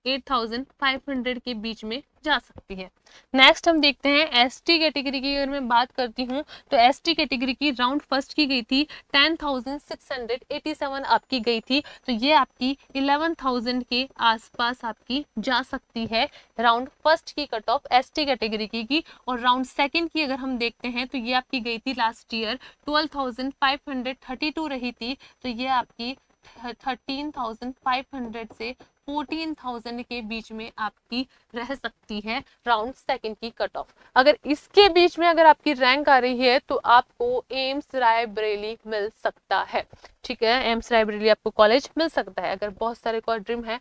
8500 के बीच में जा सकती है। नेक्स्ट हम देखते हैं एसटी कैटेगरी की अगर मैं बात करती हूँ तो एसटी कैटेगरी की राउंड फर्स्ट की गई थी 10687 आपकी गई थी, तो ये आपकी 11000 के आसपास आपकी जा सकती है राउंड फर्स्ट की कट ऑफ एसटी कैटेगरी की। और राउंड सेकंड की अगर हम देखते हैं तो ये आपकी गई थी लास्ट ईयर 12532 रही थी, तो ये आपकी 13500 से 14000 के बीच में आपकी रह सकती है राउंड सेकंड की कट ऑफ। अगर इसके बीच में अगर आपकी रैंक आ रही है तो आपको एम्स रायबरेली मिल सकता है, ठीक है। एम्स रायबरेली आपको कॉलेज मिल सकता है अगर बहुत सारे को ड्रीम है।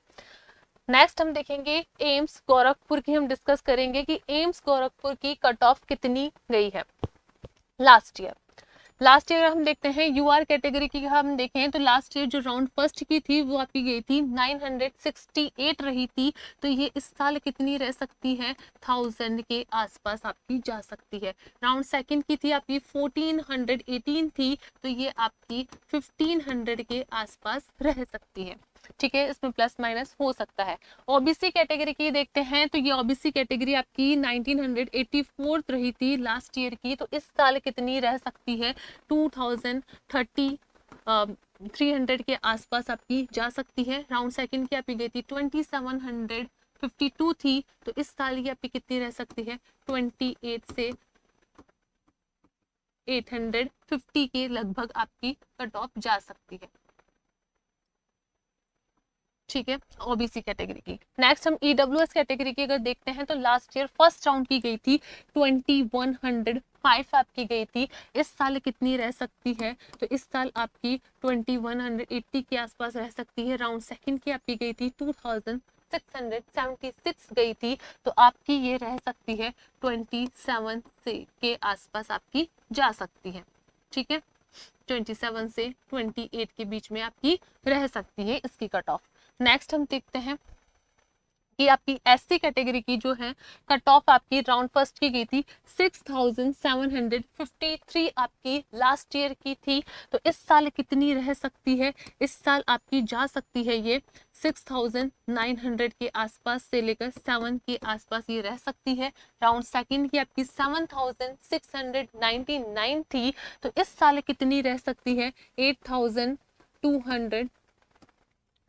नेक्स्ट हम देखेंगे एम्स गोरखपुर की, हम डिस्कस करेंगे कि एम्स गोरखपुर की कट ऑफ कितनी गई है लास्ट ईयर। लास्ट ईयर हम देखते हैं यूआर कैटेगरी की हम देखें तो लास्ट ईयर जो राउंड फर्स्ट की थी वो आपकी गई थी 968 रही थी, तो ये इस साल कितनी रह सकती है, 1000 के आसपास आपकी जा सकती है। राउंड सेकंड की थी आपकी 1418 थी, तो ये आपकी 1500 के आसपास रह सकती है, ठीक है। इसमें प्लस माइनस हो सकता है। ओबीसी कैटेगरी की देखते हैं तो ये ओबीसी कैटेगरी आपकी 1984 रही थी लास्ट ईयर की, तो इस साल कितनी रह सकती है, 300 के आसपास आपकी जा सकती है। राउंड सेकंड की आपकी गई थी 2752 थी, तो इस साल की आपकी कितनी रह सकती है, 28 से 850 के लगभग आपकी कट ऑफ जा सकती है। ठीक है, ओबीसी कैटेगरी की। नेक्स्ट हम ईडब्ल्यूएस कैटेगरी की अगर देखते हैं तो लास्ट ईयर फर्स्ट राउंड की गई थी 2105 आपकी गई थी। इस साल कितनी रह सकती है, तो इस साल आपकी 2180 के आसपास रह सकती है। राउंड सेकंड की आपकी गई थी 2676 गई थी, तो आपकी ये रह सकती है 27 से के आसपास आपकी जा सकती है। ठीक है, 27 से 28 के बीच में आपकी रह सकती है इसकी कट ऑफ। नेक्स्ट हम देखते हैं कि आपकी एससी कैटेगरी की जो है कट ऑफ आपकी राउंड फर्स्ट की गई थी 6753 आपकी लास्ट ईयर की थी, तो इस साल कितनी रह सकती है, इस साल आपकी जा सकती है ये 6900 के आसपास से लेकर 7 के आसपास ये रह सकती है। राउंड सेकंड की आपकी 7699 थी, तो इस साल कितनी रह सकती है 8200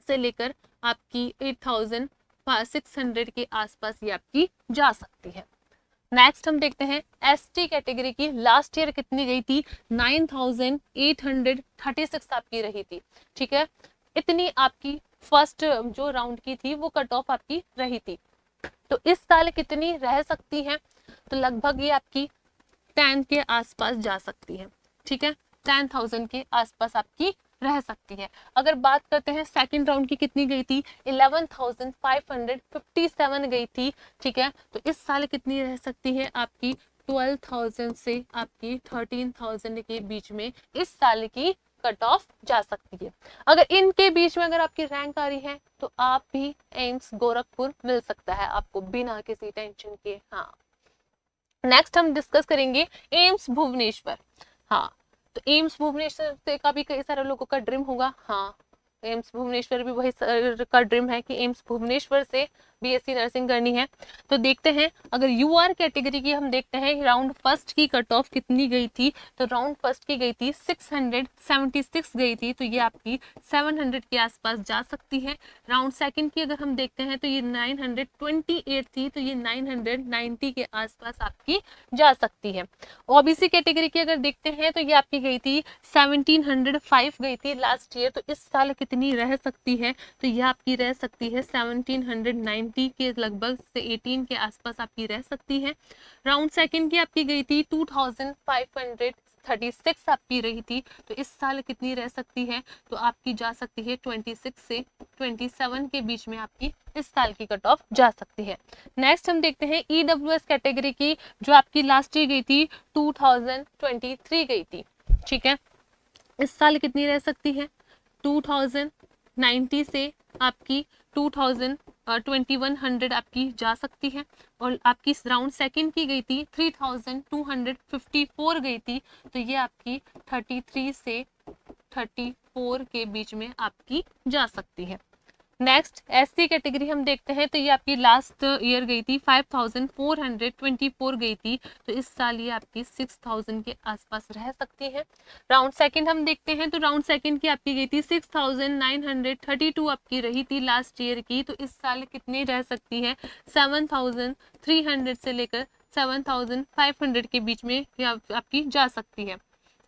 से लेकर आपकी 8600 के आसपास ये आपकी जा सकती है। नेक्स्ट हम देखते हैं एसटी कैटेगरी की लास्ट ईयर कितनी गई थी 9836 आपकी रही थी। ठीक है, इतनी आपकी फर्स्ट जो राउंड की थी वो कट ऑफ आपकी रही थी, तो इस साल कितनी रह सकती है, तो लगभग ये आपकी 10 के आसपास जा सकती है। ठीक है, 10,000 के आसपास आपकी रह सकती है। अगर बात करते हैं सेकंड राउंड की कितनी गई थी 11,557 गई थी। ठीक है, तो इस साल कितनी रह सकती है आपकी 12,000 से आपकी 13,000 के बीच में इस साल की कट ऑफ जा सकती है। अगर इनके बीच में अगर आपकी रैंक आ रही है तो आप भी एम्स गोरखपुर मिल सकता है आपको बिना किसी टेंशन के। हाँ, नेक्स्ट हम डिस्कस करेंगे एम्स भुवनेश्वर। हाँ, तो एम्स भुवनेश्वर से का भी कई सारे लोगों का ड्रीम होगा। हाँ, एम्स भुवनेश्वर भी वही का ड्रीम है कि एम्स भुवनेश्वर से बीएससी नर्सिंग करनी है। तो देखते हैं अगर यूआर कैटेगरी की हम देखते हैं राउंड फर्स्ट की कट ऑफ कितनी गई थी, तो राउंड फर्स्ट की गई थी 676 गई थी, तो ये आपकी 700 के आसपास जा सकती है। राउंड सेकंड की अगर हम देखते हैं तो ये 928 थी, तो ये 990 के आसपास आपकी जा सकती है। ओबीसी कैटेगरी की अगर देखते हैं तो ये आपकी गई थी 1705 गई थी लास्ट ईयर, तो इस साल कितनी रह सकती है, तो ये आपकी रह सकती है 1790 के लगभग से 18 के आसपास आपकी रह सकती है। राउंड सेकंड की आपकी गई थी 2536 आपकी रही थी, तो इस साल कितनी रह सकती है, तो आपकी जा सकती है 26 से 27 के बीच में आपकी इस साल की कट ऑफ जा सकती है। नेक्स्ट हम देखते हैं ईडब्ल्यूएस कैटेगरी की जो आपकी लास्ट ईयर गई थी 2023 गई थी। ठीक है, इस साल कितनी रह सकती है 2090 से आपकी 2100 आपकी जा सकती है। और आपकी राउंड सेकंड की गई थी 3254 गई थी, तो ये आपकी 33 से 34 के बीच में आपकी जा सकती है। नेक्स्ट एससी कैटेगरी हम देखते हैं तो ये आपकी लास्ट ईयर गई थी 5424 गई थी, तो इस साल ये आपकी 6000 के आसपास रह सकती है। राउंड सेकंड हम देखते हैं तो राउंड सेकंड की आपकी गई थी 6932 आपकी रही थी लास्ट ईयर की, तो इस साल कितनी रह सकती है 7300 से लेकर 7500 के बीच में आपकी जा सकती है।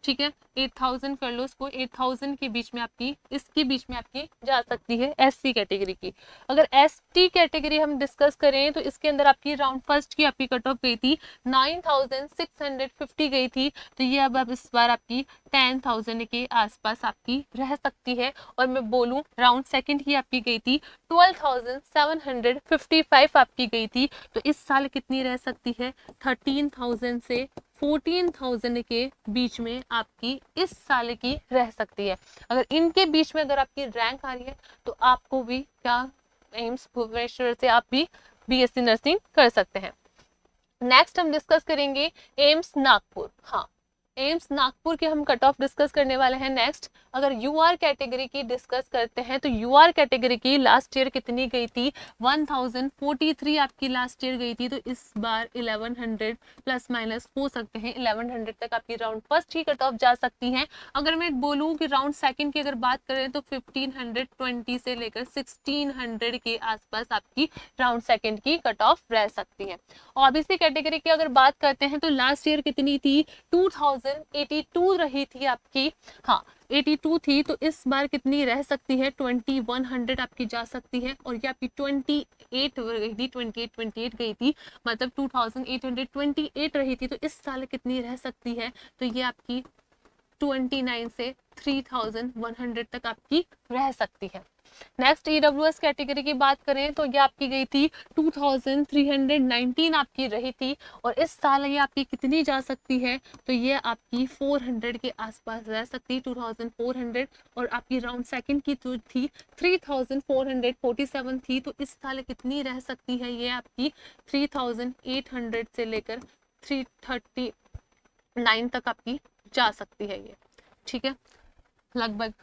ठीक है, 8000 कर लो उसको, 8000 के बीच में आपकी इसके बीच में आपकी जा सकती है एससी कैटेगरी की। अगर एसटी कैटेगरी हम डिस्कस करें तो इसके अंदर आपकी राउंड फर्स्ट की आपकी कट ऑफ गई थी 9650 गई थी, तो ये अब इस बार आपकी 10000 के आसपास आपकी रह सकती है। और मैं बोलूं राउंड सेकंड की आपकी गई थी 12755 आपकी गई थी, तो इस साल कितनी रह सकती है 13000 से 14000 के बीच में आपकी इस साल की रह सकती है। अगर इनके बीच में अगर आपकी रैंक आ रही है तो आपको भी क्या एम्स भुवनेश्वर से आप भी बीएससी नर्सिंग कर सकते हैं। नेक्स्ट हम डिस्कस करेंगे एम्स नागपुर। हाँ, एम्स नागपुर के हम कट ऑफ डिस्कस करने वाले हैं नेक्स्ट। अगर यूआर कैटेगरी की डिस्कस करते हैं तो यूआर कैटेगरी की लास्ट ईयर कितनी गई थी 1043 आपकी लास्ट ईयर गई थी, तो इस बार 1100 प्लस माइनस हो सकते हैं, 1100 तक आपकी राउंड फर्स्ट की कट ऑफ जा सकती हैं। अगर मैं बोलूं कि राउंड सेकंड की अगर बात करें तो 1520 से लेकर 1600 के आसपास आपकी राउंड सेकंड की कट ऑफ रह सकती है। ओबीसी कैटेगरी की अगर बात करते हैं तो लास्ट ईयर कितनी थी 2000 2082 रही थी आपकी, हाँ 82 थी, तो इस बार कितनी रह सकती है, 2100 आपकी जा सकती है। और ये आपकी 28 गई थी, 28 गई थी, मतलब 2828 रही थी, तो इस साल कितनी रह सकती है, तो ये आपकी 29 से 3100 तक आपकी रह सकती है। नेक्स्ट ईडब्ल्यूएस कैटेगरी की बात करें तो ये आपकी गई थी 2319 आपकी रही थी, और इस साल ये आपकी कितनी जा सकती है, तो ये आपकी 400 के आसपास रह सकती है, 2400। और आपकी राउंड सेकंड की जो थी 3447 थी, तो इस साल कितनी रह सकती है, ये आपकी 3800 से लेकर 339 तक आपकी जा सकती है ये, ठीक है, लगभग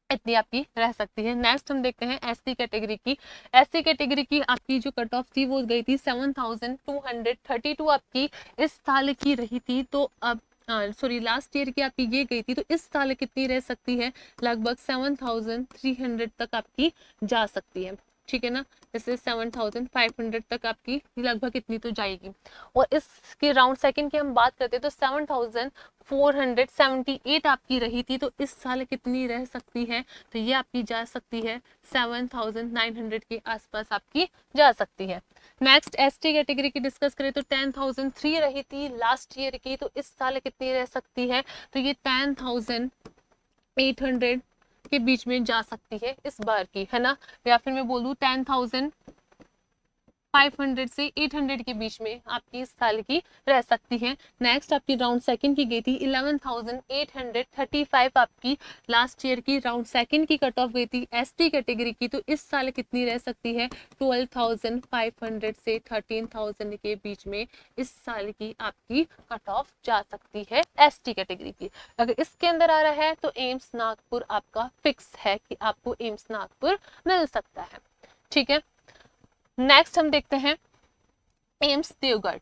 इतनी आपकी रह सकती है। नेक्स्ट हम देखते हैं एससी कैटेगरी की। एससी कैटेगरी की आपकी जो कट ऑफ थी वो गई थी 7232 आपकी इस साल की रही थी, तो अब सॉरी लास्ट ईयर की आपकी ये गई थी, तो इस साल कितनी रह सकती है, लगभग 7300 तक आपकी जा सकती है, ठीक है ना, जैसे 7500 तक आपकी लगभग इतनी तो जाएगी। और इसके राउंड सेकंड की हम बात करते हैं तो 7478 आपकी रही थी, तो इस साल कितनी रह सकती है, तो ये आपकी जा सकती है 7900 के आसपास आपकी जा सकती है। नेक्स्ट एसटी कैटेगरी की डिस्कस करें तो 10003 रही थी लास्ट ईयर की, तो इस साल कितनी रह सकती है, तो ये 10800 के बीच में जा सकती है इस बार की, है ना, या फिर मैं बोलूँ 10500 से 800 के बीच में आपकी इस साल की रह सकती है। नेक्स्ट आपकी राउंड सेकंड की गई थी 11835 आपकी लास्ट ईयर की राउंड सेकंड की कट ऑफ गई थी एसटी कैटेगरी की, तो इस साल कितनी रह सकती है, 12500 से 13000 के बीच में इस साल की आपकी कट ऑफ जा सकती है एसटी कैटेगरी की। अगर इसके अंदर आ रहा है तो एम्स नागपुर आपका फिक्स है कि आपको एम्स नागपुर मिल सकता है, ठीक है। नेक्स्ट हम देखते हैं एम्स देवगढ़।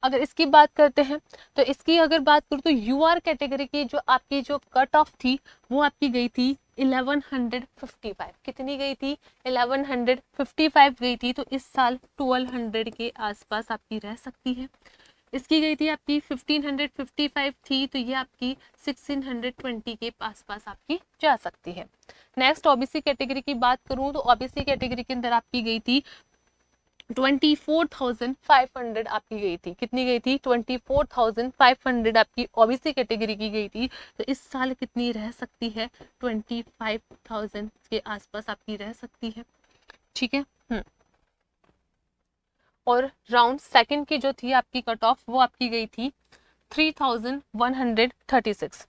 अगर इसकी बात करते हैं तो इसकी अगर बात करूँ तो यूआर कैटेगरी की जो आपकी जो कट ऑफ थी वो आपकी गई थी 1155, कितनी गई थी, 1155 गई थी, तो इस साल 1200 के आसपास आपकी रह सकती है। इसकी गई थी आपकी 1555 थी, तो ये आपकी 1620 के आसपास आपकी जा सकती है। नेक्स्ट ओबीसी कैटेगरी की बात करूं तो ओबीसी कैटेगरी के अंदर आपकी गई थी 24,500 आपकी गई थी, कितनी गई थी, 24,500 आपकी ओबीसी कैटेगरी की गई थी, तो इस साल कितनी रह सकती है, 25,000 के आसपास आपकी रह सकती है, ठीक है। और राउंड सेकंड की जो थी आपकी कट ऑफ वो आपकी गई थी 3136।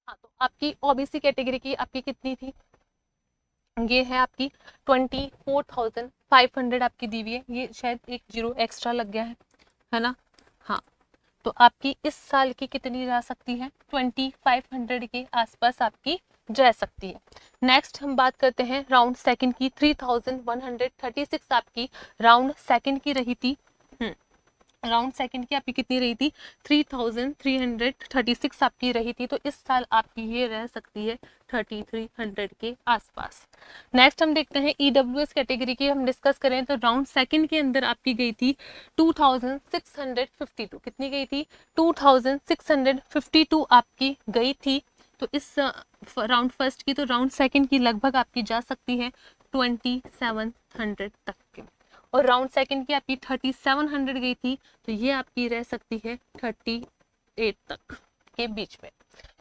हाँ, तो आपकी ओबीसी कैटेगरी की आपकी कितनी थी, ये है आपकी 24,500 आपकी दी हुई है, ये शायद एक जीरो एक्स्ट्रा लग गया है ना, हाँ, तो आपकी इस साल की कितनी जा सकती है, 2500 के आसपास आपकी जा सकती है। नेक्स्ट हम बात करते हैं राउंड सेकंड की, 3136 आपकी राउंड सेकंड की रही थी, राउंड सेकंड की आपकी कितनी रही थी, 3336 आपकी रही थी, तो इस साल आपकी ये रह सकती है 3300 के आसपास। नेक्स्ट हम देखते हैं ईडब्ल्यूएस कैटेगरी की हम डिस्कस करें तो राउंड सेकंड के अंदर आपकी गई थी 2652, कितनी गई थी, 2652 आपकी गई थी, तो इस राउंड फर्स्ट की तो राउंड सेकंड की लगभग आपकी जा सकती है 2700 तक के, और राउंड सेकंड की आपकी 3700 गई थी, तो ये आपकी रह सकती है 38 तक के बीच में,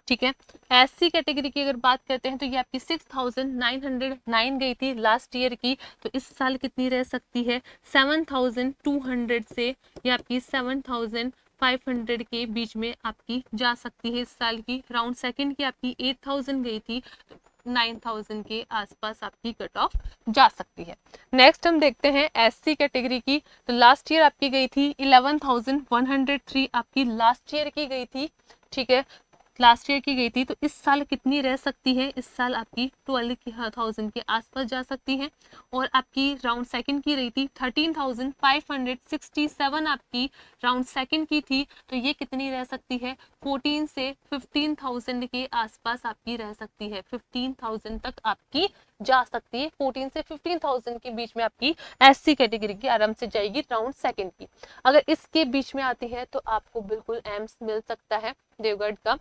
ठीक है। एससी कैटेगरी की अगर बात करते हैं तो ये आपकी 6909 गई थी लास्ट ईयर की, तो इस साल कितनी रह सकती है, 7200 से ये आपकी 7500 के बीच में आपकी जा सकती है इस साल की। राउंड सेकंड की आपकी 8000 गई थी, 9000 के आसपास आपकी कट ऑफ जा सकती है। नेक्स्ट हम देखते हैं एससी कैटेगरी की, तो लास्ट ईयर आपकी गई थी 11103 आपकी लास्ट ईयर की गई थी, ठीक है, लास्ट ईयर की गई थी, तो इस साल कितनी रह सकती है? इस साल आपकी 12,000 के आसपास जा सकती है। और आपकी राउंड सेकंड की रही थी 13,567 आपकी राउंड सेकंड की थी, तो ये कितनी रह सकती है? 14 से 15,000 के आसपास आपकी रह सकती है। 15,000 तक आपकी जा सकती है। 14 से 15,000 के बीच में आपकी SC कैटेगरी की आराम से जाएगी राउंड सेकंड की। अगर इसके बीच में आती है तो आपको बिल्कुल एम्स मिल सकता है देवगढ़ का।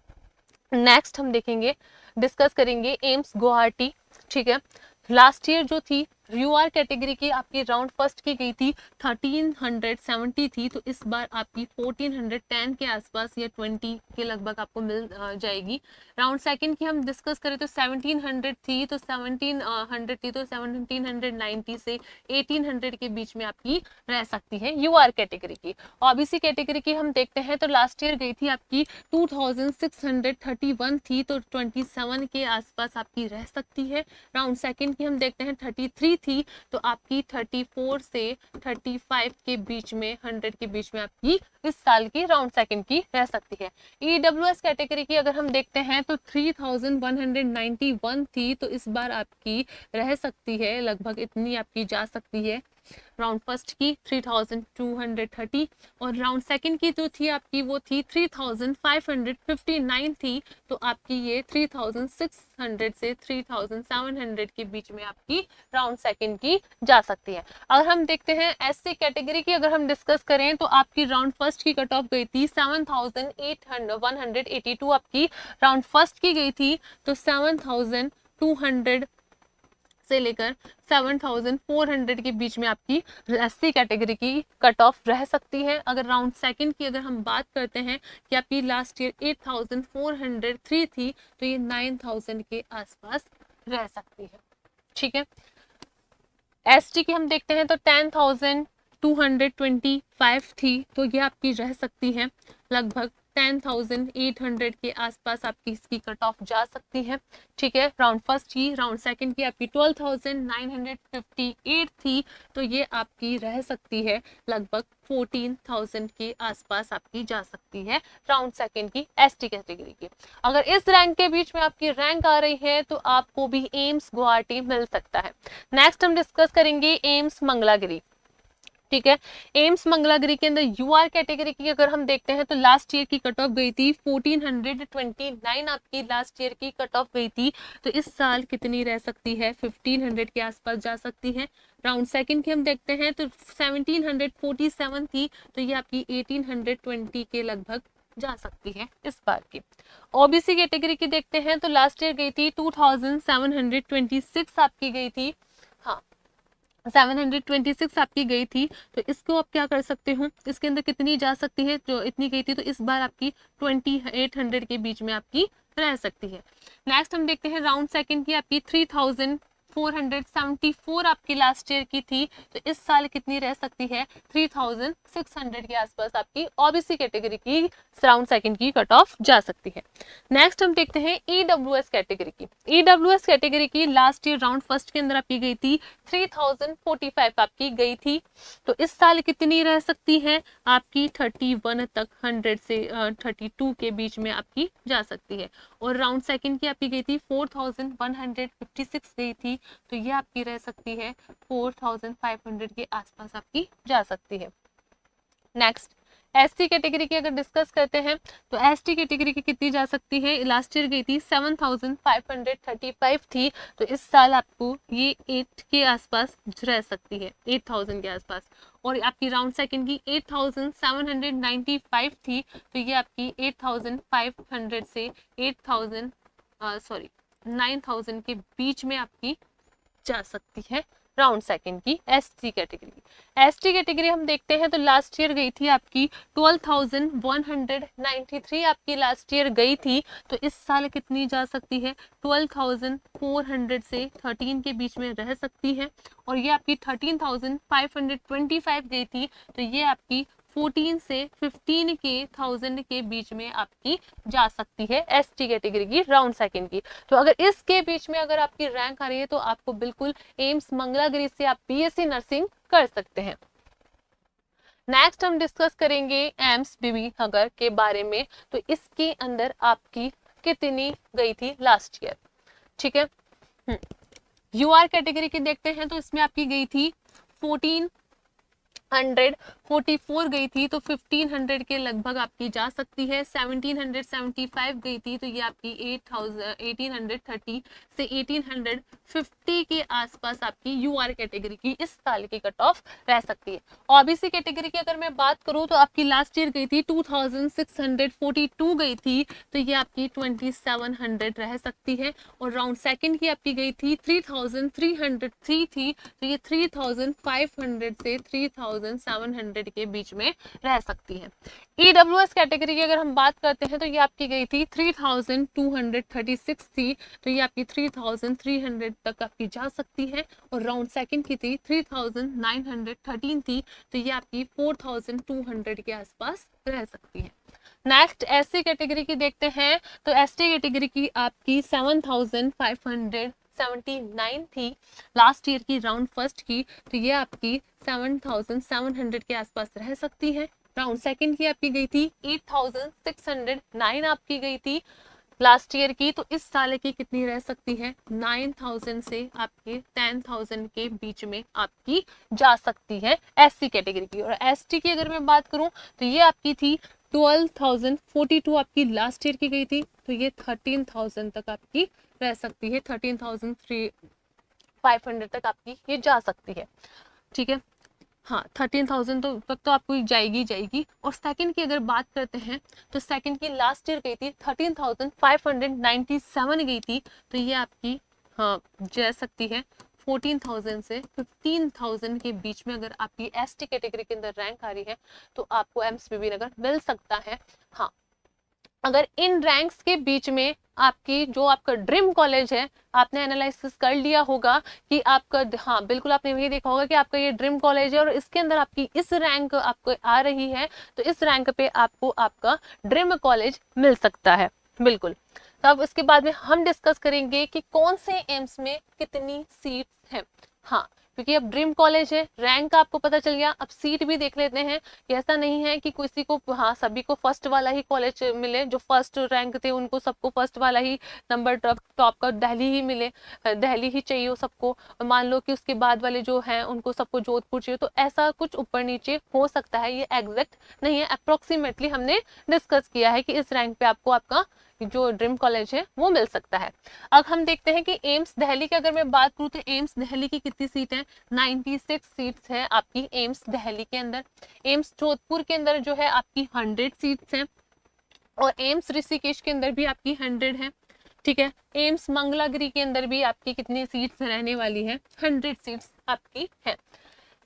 नेक्स्ट हम देखेंगे, डिस्कस करेंगे एम्स गुवाहाटी। ठीक है, लास्ट ईयर जो थी UR कैटेगरी की आपकी राउंड फर्स्ट की गई थी 1370 थी, तो इस बार आपकी 1410 के आसपास या 20 के लगभग आपको मिल जाएगी। राउंड सेकंड की हम डिस्कस करें तो 1700 थी, तो 1700 थी तो 1790 से 1800 के बीच में आपकी रह सकती है UR कैटेगरी की। OBC कैटेगरी की हम देखते हैं तो लास्ट ईयर गई थी आपकी 2631 थी, तो 27 के आसपास आपकी रह सकती है। राउंड सेकंड की हम देखते हैं 33 थी, तो आपकी 34 से 35 के बीच में 100 के बीच में आपकी इस साल की राउंड सेकंड की रह सकती है। EWS कैटेगरी की अगर हम देखते हैं तो 3191 थी, तो इस बार आपकी रह सकती है, लगभग इतनी आपकी जा सकती है। राउंड फर्स्ट की 3230 और राउंड सेकंड की जो थी आपकी वो थी 3559 थी, तो आपकी ये 3600 से 3700 के बीच में आपकी राउंड सेकंड की जा सकती है। अगर हम देखते हैं SC कैटेगरी की अगर हम डिस्कस करें तो आपकी राउंड फर्स्ट की कट ऑफ गई थी 7182 आपकी राउंड फर्स्ट की गई थी, तो 7200 से लेकर 7400 के बीच में आपकी SC कैटेगरी की कट ऑफ रह सकती है। अगर राउंड सेकंड की अगर हम बात करते हैं कि आपकी लास्ट ईयर 8403 थी, तो ये 9000 के आसपास रह सकती है। ठीक है, ST की हम देखते हैं तो 10,225 थी, तो ये आपकी रह सकती है। लगभग 10,800 के आसपास आपकी इसकी कट ऑफ जा सकती है। ठीक है, राउंड फर्स्ट की राउंड सेकंड की आपकी 12,958 थी, तो ये आपकी रह सकती है। लगभग 14,000 के आसपास आपकी जा सकती है राउंड सेकंड की ST कैटेगरी की। अगर इस रैंक के बीच में आपकी रैंक आ रही है तो आपको भी एम्स गुवाहाटी मिल सकता है। नेक्स्ट हम डिस्कस करेंगे एम्स मंगलागिरी। ठीक है, एम्स मंगलागिरी के अंदर UR कैटेगरी की अगर हम देखते हैं तो लास्ट ईयर की कट ऑफ गई थी 1429 आपकी लास्ट ईयर की कट ऑफ गई थी, तो इस साल कितनी रह सकती है? 1500 के आसपास जा सकती है। राउंड सेकंड की हम देखते हैं तो 1747 थी, तो ये आपकी 1820 के लगभग जा सकती है इस बार की। OBC कैटेगरी की देखते हैं तो लास्ट ईयर गई थी 2726 आपकी गई थी, हाँ 726 आपकी गई थी, तो इसको आप क्या कर सकते हो, इसके अंदर कितनी जा सकती है? जो इतनी गई थी, तो इस बार आपकी 2800 के बीच में आपकी रह सकती है। नेक्स्ट हम देखते हैं राउंड सेकंड की आपकी 3474 आपकी लास्ट ईयर की थी, तो इस साल कितनी रह सकती है? 3600 के आसपास आपकी OBC कैटेगरी की राउंड सेकंड की कट ऑफ जा सकती है। नेक्स्ट हम देखते हैं EWS कैटेगरी की। EWS कैटेगरी की लास्ट ईयर राउंड फर्स्ट के अंदर आपकी गई थी 3045 आपकी गई थी, तो इस साल कितनी रह सकती है? आपकी 31 तक 100 से 32 के बीच में आपकी जा सकती है। और राउंड सेकंड की आपकी गई थी 4156 गई थी, तो ये आपकी रह सकती है 4500 के आसपास आपकी जा सकती है। नेक्स्ट ST कैटेगरी की अगर डिस्कस करते हैं तो ST कैटेगरी की कितनी जा सकती है? लास्ट ईयर गई थी 7535 थी, तो इस साल आपको ये 8 के आसपास रह सकती है, 8000 के आसपास। और आपकी राउंड सेकंड की 8795 थी, तो ये आपकी 8500 से 9000 के बीच में आपकी जा सकती है राउंड सेकंड की ST कैटेगरी। ST कैटेगरी हम देखते हैं तो लास्ट ईयर गई थी आपकी 12,193 आपकी लास्ट ईयर गई थी, तो इस साल कितनी जा सकती है? 12,400 से 13 के बीच में रह सकती है। और ये आपकी 13,525 गई थी, तो ये आपकी 14 से 15 के 1000 के बीच में आपकी जा सकती है ST कैटेगरी की राउंड सेकंड की। तो अगर इसके बीच में अगर आपकी रैंक आ रही है तो आपको बिल्कुल एम्स मंगलागिरी से आप BSc नर्सिंग कर सकते हैं। नेक्स्ट हम डिस्कस करेंगे एम्स बीबी नगर के बारे में, तो इसके अंदर आपकी कितनी गई थी लास्ट ईयर। ठीक है, यूआर कैटेगरी की देखते हैं तो इसमें आपकी गई थी 1444 गई थी, तो 1500 के लगभग आपकी जा सकती है। 1775 गई थी, तो ये आपकी 1830 से 1850 के आसपास आपकी यूआर कैटेगरी की इस साल की कट ऑफ रह सकती है। ओबीसी कैटेगरी की अगर मैं बात करूं तो आपकी लास्ट ईयर गई थी 2642 गई थी, तो ये आपकी 2700 रह सकती है। और राउंड सेकंड की आपकी गई थी 3303 थी, तो ये 3500 से 3700 के बीच में रह सकती है। ईडब्ल्यूएस कैटेगरी की अगर हम बात करते हैं तो ये आपकी गई थी 3236 थी, तो ये आपकी 3300 तक आपकी जा सकती है। और राउंड सेकंड की थी 3913 थी, तो ये आपकी 4200 के आसपास रह सकती है। नेक्स्ट एससी कैटेगरी की देखते हैं तो एसटी कैटेगरी की आपकी 7579 थी लास्ट ईयर की राउंड फर्स्ट की, तो ये आपकी 7700 के आसपास रह सकती है। राउंड सेकंड की आपकी गई थी 8609 आपकी गई थी लास्ट ईयर की, तो इस साल की कितनी रह सकती है 9000 से आपके 10000 के बीच में आपकी जा सकती है एससी कैटेगरी की। और एसटी की अगर मैं बात करूं तो ये आपकी थी 12,042 आपकी लास्ट ईयर की गई थी, तो ये 13,000 तक आपकी रह सकती है, 13,500 तक आपकी ये जा सकती है। ठीक है, हाँ 13,000 तो तक तो आपको जाएगी। और सेकंड की अगर बात करते हैं तो सेकंड की लास्ट ईयर गई थी 13,597 गई थी, तो ये आपकी हाँ जा सकती है 14,000 से 15,000 के बीच में। अगर आपकी एसटी कैटेगरी के अंदर रैंक आ रही है तो आपको एम्स बीबी नगर मिल सकता है। हाँ, अगर इन रैंक्स के बीच में आपकी जो आपका ड्रीम कॉलेज है, आपने एनालिसिस कर लिया होगा कि आपका, हाँ बिल्कुल आपने ये देखा होगा कि आपका ये ड्रीम कॉलेज है और इसके अंदर आपकी इस रैंक आपको आ रही है, तो इस रैंक पे आपको आपका ड्रीम कॉलेज मिल सकता है। बिल्कुल, तो अब इसके बाद में हम डिस्कस करेंगे कि कौन से एम्स में कितनी सीट्स हैं। हाँ, क्योंकि अब ड्रीम कॉलेज है, रैंक आपको पता चल गया, अब सीट भी देख लेते हैं कि ऐसा नहीं है कि किसी को, हाँ सभी को फर्स्ट वाला ही कॉलेज मिले, जो फर्स्ट रैंक थे उनको सबको फर्स्ट वाला ही नंबर टॉप का दिल्ली ही मिले, दिल्ली ही चाहिए हो सबको। मान लो कि उसके बाद वाले जो हैं उनको सबको जोधपुर चाहिए, तो ऐसा कुछ ऊपर नीचे हो सकता है, ये एग्जैक्ट नहीं है, अप्रोक्सीमेटली हमने डिस्कस किया है कि इस रैंक पे आपको आपका जो ड्रीम कॉलेज है वो मिल सकता है। अब हम देखते हैं कि एम्स दिल्ली की अगर मैं बात करूं तो एम्स दिल्ली की कितनी सीट है, 96 सीट्स है आपकी एम्स दिल्ली के अंदर। एम्स जोधपुर के अंदर जो है आपकी 100 सीट्स हैं, और एम्स ऋषिकेश के अंदर भी आपकी 100 है। ठीक है, एम्स मंगलागिरी के अंदर भी आपकी कितनी सीट्स रहने वाली है, 100 सीट्स आपकी है।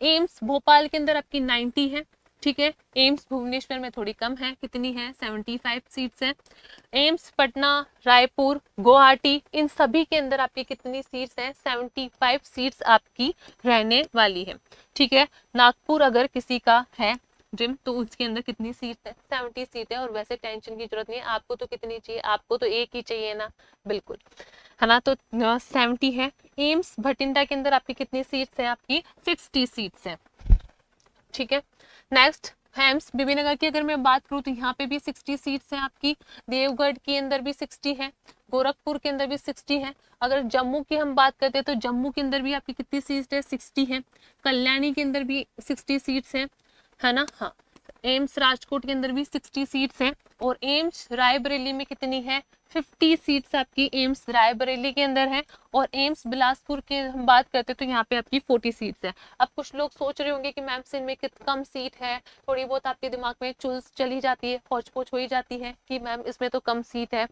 एम्स भोपाल के अंदर आपकी 90 है। ठीक है, एम्स भुवनेश्वर में थोड़ी कम है, कितनी है 75 सीट्स है। एम्स पटना, रायपुर, गुवाहाटी, इन सभी के अंदर आपकी कितनी सीट्स हैं, 75 सीट्स आपकी रहने वाली है। ठीक है, नागपुर अगर किसी का है ड्रीम तो उसके अंदर कितनी सीट है, 70 सीट है। और वैसे टेंशन की जरूरत नहीं है, आपको तो कितनी चाहिए, आपको तो एक ही चाहिए ना, बिल्कुल है ना, तो 70 है। एम्स भटिंडा के अंदर आपकी कितनी सीट्स हैं, आपकी 60 सीट्स हैं। ठीक है, नेक्स्ट एम्स बीबी नगर की अगर मैं बात करूं तो यहाँ पे भी 60 सीट्स हैं आपकी। देवगढ़ के अंदर भी 60 है, गोरखपुर के अंदर भी 60 है। अगर जम्मू की हम बात करते हैं तो जम्मू के अंदर भी आपकी कितनी सीट्स है, 60 है। कल्याणी के अंदर भी 60 सीट्स है ना। हाँ, एम्स राजकोट के अंदर भी 60 सीट्स हैं। और एम्स रायबरेली में कितनी है, 50 सीट्स आपकी एम्स रायबरेली के अंदर है। और एम्स बिलासपुर के हम बात करते हैं तो यहाँ पे आपकी 40 सीट्स है। अब कुछ लोग सोच रहे होंगे कि मैम इनमें कितनी कम सीट है, थोड़ी बहुत आपके दिमाग में चली जाती है, हौच पौच हो ही जाती है कि मैम इसमें तो कम सीट है।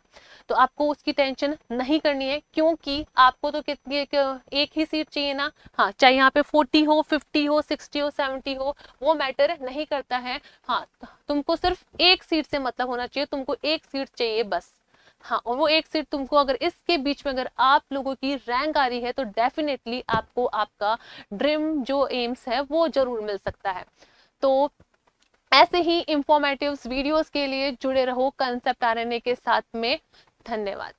तो आपको उसकी टेंशन नहीं करनी है, क्योंकि आपको तो कितनी एक ही सीट चाहिए ना। हाँ, चाहे यहाँ पे 40 हो, 50 हो, 60 हो, 70 हो, वो मैटर नहीं करता है। हाँ, तुमको सिर्फ एक सीट से मतलब होना चाहिए, तुमको एक सीट चाहिए बस। हाँ, और वो एक सीट तुमको अगर इसके बीच में अगर आप लोगों की रैंक आ रही है तो डेफिनेटली आपको आपका ड्रीम जो एम्स है वो जरूर मिल सकता है। तो ऐसे ही इंफॉर्मेटिव वीडियोस के लिए जुड़े रहो कंसेप्ट आरएनए के साथ में। धन्यवाद।